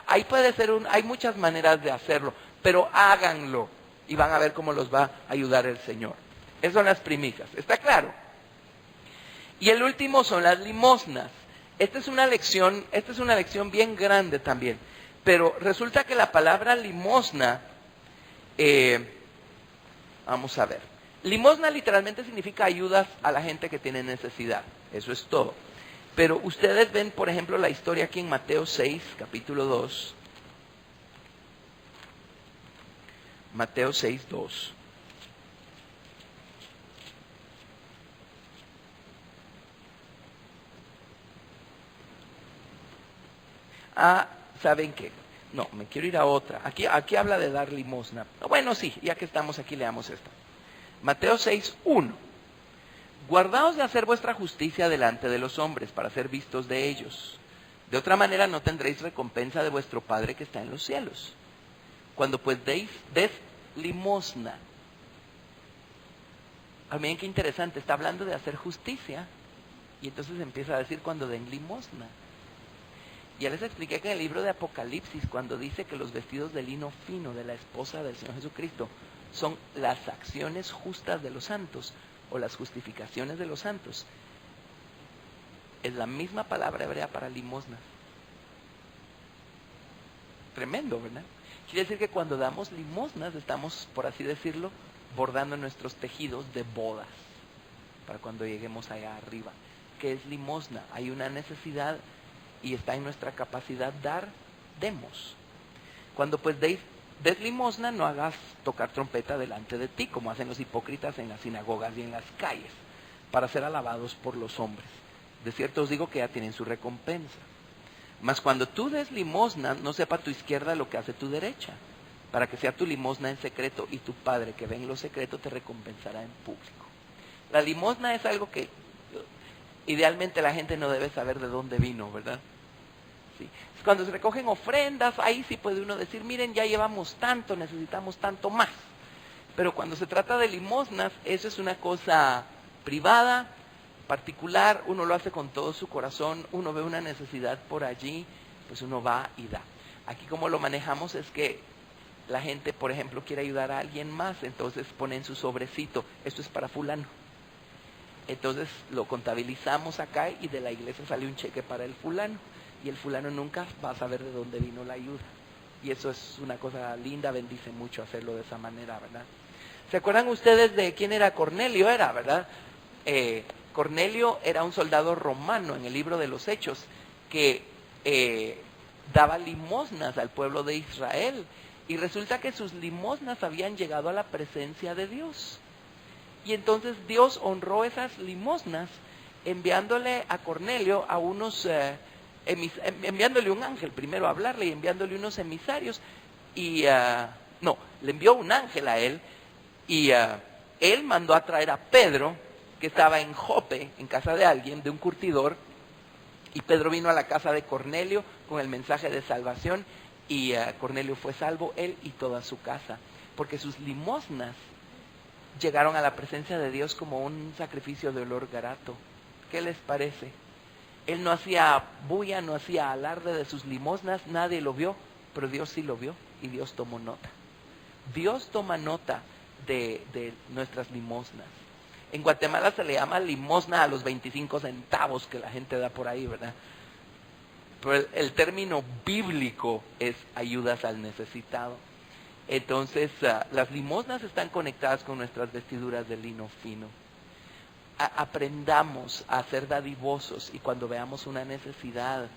Ahí puede ser hay muchas maneras de hacerlo, pero háganlo y van a ver cómo los va a ayudar el Señor. Esas son las primicias, ¿está claro? Y el último son las limosnas. Esta es una lección bien grande también. Pero resulta que la palabra limosna, vamos a ver. Limosna literalmente significa ayudas a la gente que tiene necesidad. Eso es todo. Pero ustedes ven, por ejemplo, la historia aquí en Mateo 6, capítulo 2. Mateo 6, 2. ¿Saben qué? No, me quiero ir a otra. Aquí habla de dar limosna. Bueno, sí, ya que estamos aquí, leamos esta. Mateo 6, 1. Guardaos de hacer vuestra justicia delante de los hombres, para ser vistos de ellos. De otra manera no tendréis recompensa de vuestro Padre que está en los cielos. Cuando pues des limosna. Miren qué interesante, está hablando de hacer justicia. Y entonces empieza a decir cuando den limosna. Ya les expliqué que en el libro de Apocalipsis, cuando dice que los vestidos de lino fino de la esposa del Señor Jesucristo son las acciones justas de los santos o las justificaciones de los santos, es la misma palabra hebrea para limosna. Tremendo, ¿verdad? Quiere decir que cuando damos limosnas estamos, por así decirlo, bordando nuestros tejidos de bodas para cuando lleguemos allá arriba. ¿Qué es limosna? Hay una necesidad y está en nuestra capacidad dar, demos. Cuando pues des limosna, no hagas tocar trompeta delante de ti, como hacen los hipócritas en las sinagogas y en las calles, para ser alabados por los hombres. De cierto os digo que ya tienen su recompensa. Mas cuando tú des limosna, no sepa tu izquierda lo que hace tu derecha, para que sea tu limosna en secreto, y tu Padre que ve en lo secreto te recompensará en público. La limosna es algo que idealmente la gente no debe saber de dónde vino, ¿verdad? Sí. Cuando se recogen ofrendas, ahí sí puede uno decir, miren, ya llevamos tanto, necesitamos tanto más. Pero cuando se trata de limosnas, eso es una cosa privada, particular, uno lo hace con todo su corazón, uno ve una necesidad por allí, pues uno va y da. Aquí como lo manejamos es que la gente, por ejemplo, quiere ayudar a alguien más, entonces pone en su sobrecito, esto es para fulano. Entonces lo contabilizamos acá y de la iglesia sale un cheque para el fulano. Y el fulano nunca va a saber de dónde vino la ayuda. Y eso es una cosa linda, bendice mucho hacerlo de esa manera, ¿verdad? ¿Se acuerdan ustedes de quién era Cornelio? Era, ¿verdad? Cornelio era un soldado romano en el libro de los Hechos que daba limosnas al pueblo de Israel. Y resulta que sus limosnas habían llegado a la presencia de Dios. Y entonces Dios honró esas limosnas enviándole a Cornelio a unos, enviándole un ángel primero a hablarle y enviándole unos emisarios. Y no, le envió un ángel a él y él mandó a traer a Pedro, que estaba en Jope, en casa de alguien, de un curtidor. Y Pedro vino a la casa de Cornelio con el mensaje de salvación y Cornelio fue salvo, él y toda su casa, porque sus limosnas llegaron a la presencia de Dios como un sacrificio de olor grato. ¿Qué les parece? Él no hacía bulla, no hacía alarde de sus limosnas, nadie lo vio, pero Dios sí lo vio y Dios tomó nota. Dios toma nota de nuestras limosnas. En Guatemala se le llama limosna a los 25 centavos que la gente da por ahí, ¿verdad? Pero el término bíblico es ayudas al necesitado. Entonces, las limosnas están conectadas con nuestras vestiduras de lino fino. Aprendamos a ser dadivosos y cuando veamos una necesidad,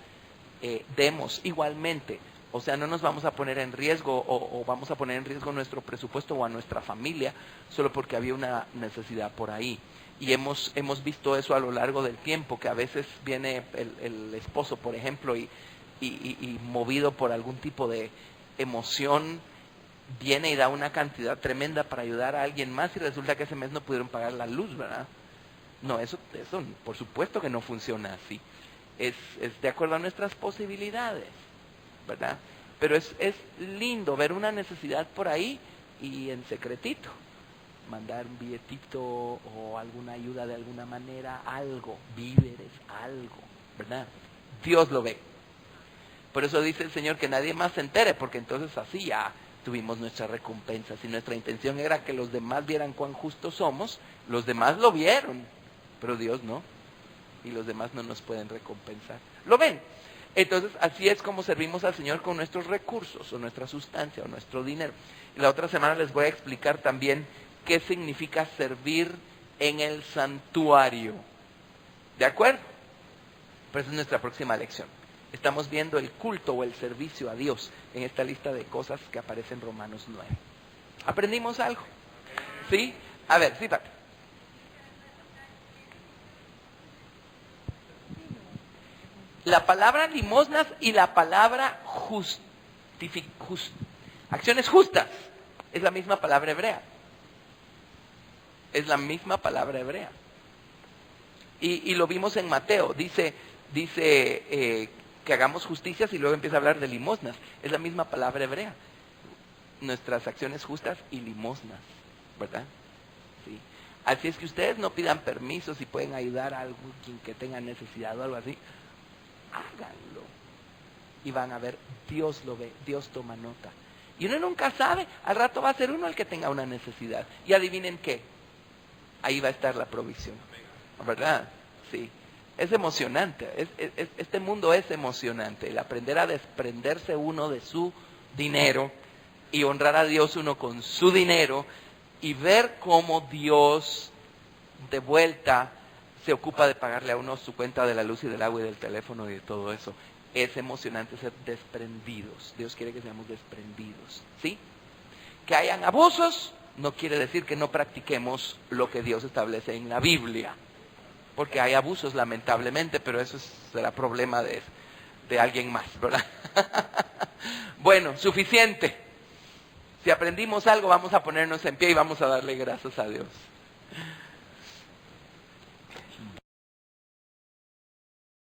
demos igualmente. O sea, no nos vamos a poner en riesgo o vamos a poner en riesgo nuestro presupuesto o a nuestra familia solo porque había una necesidad por ahí. Y hemos visto eso a lo largo del tiempo, que a veces viene el esposo, por ejemplo, y movido por algún tipo de emoción, viene y da una cantidad tremenda para ayudar a alguien más y resulta que ese mes no pudieron pagar la luz, ¿verdad? No, eso por supuesto que no funciona así. Es de acuerdo a nuestras posibilidades, ¿verdad? Pero es lindo ver una necesidad por ahí y en secretito mandar un billetito o alguna ayuda de alguna manera, algo, víveres, algo, ¿verdad? Dios lo ve. Por eso dice el Señor que nadie más se entere, porque entonces así ya tuvimos nuestra recompensa. Si nuestra intención era que los demás vieran cuán justos somos, los demás lo vieron, pero Dios no. Y los demás no nos pueden recompensar. ¿Lo ven? Entonces, así es como servimos al Señor con nuestros recursos, o nuestra sustancia, o nuestro dinero. Y la otra semana les voy a explicar también qué significa servir en el santuario. ¿De acuerdo? Pero esa es nuestra próxima lección. Estamos viendo el culto o el servicio a Dios en esta lista de cosas que aparece en Romanos 9. ¿Aprendimos algo? ¿Sí? A ver, sí, Papi. La palabra limosnas y la palabra acciones justas es la misma palabra hebrea. Es la misma palabra hebrea. Y lo vimos en Mateo. Dice que hagamos justicias y luego empieza a hablar de limosnas. Es la misma palabra hebrea. Nuestras acciones justas y limosnas, ¿verdad? Sí. Así es que ustedes no pidan permiso si pueden ayudar a alguien que tenga necesidad o algo así. Háganlo. Y van a ver, Dios lo ve, Dios toma nota. Y uno nunca sabe, al rato va a ser uno el que tenga una necesidad. Y adivinen qué, ahí va a estar la provisión, ¿verdad? Sí, es emocionante, este mundo es emocionante, el aprender a desprenderse uno de su dinero y honrar a Dios uno con su dinero y ver cómo Dios de vuelta se ocupa de pagarle a uno su cuenta de la luz y del agua y del teléfono y de todo eso. Es emocionante ser desprendidos. Dios quiere que seamos desprendidos, ¿sí? Que hayan abusos no quiere decir que no practiquemos lo que Dios establece en la Biblia. Porque hay abusos, lamentablemente, pero eso será problema de alguien más, ¿verdad? Bueno, suficiente. Si aprendimos algo, vamos a ponernos en pie y vamos a darle gracias a Dios.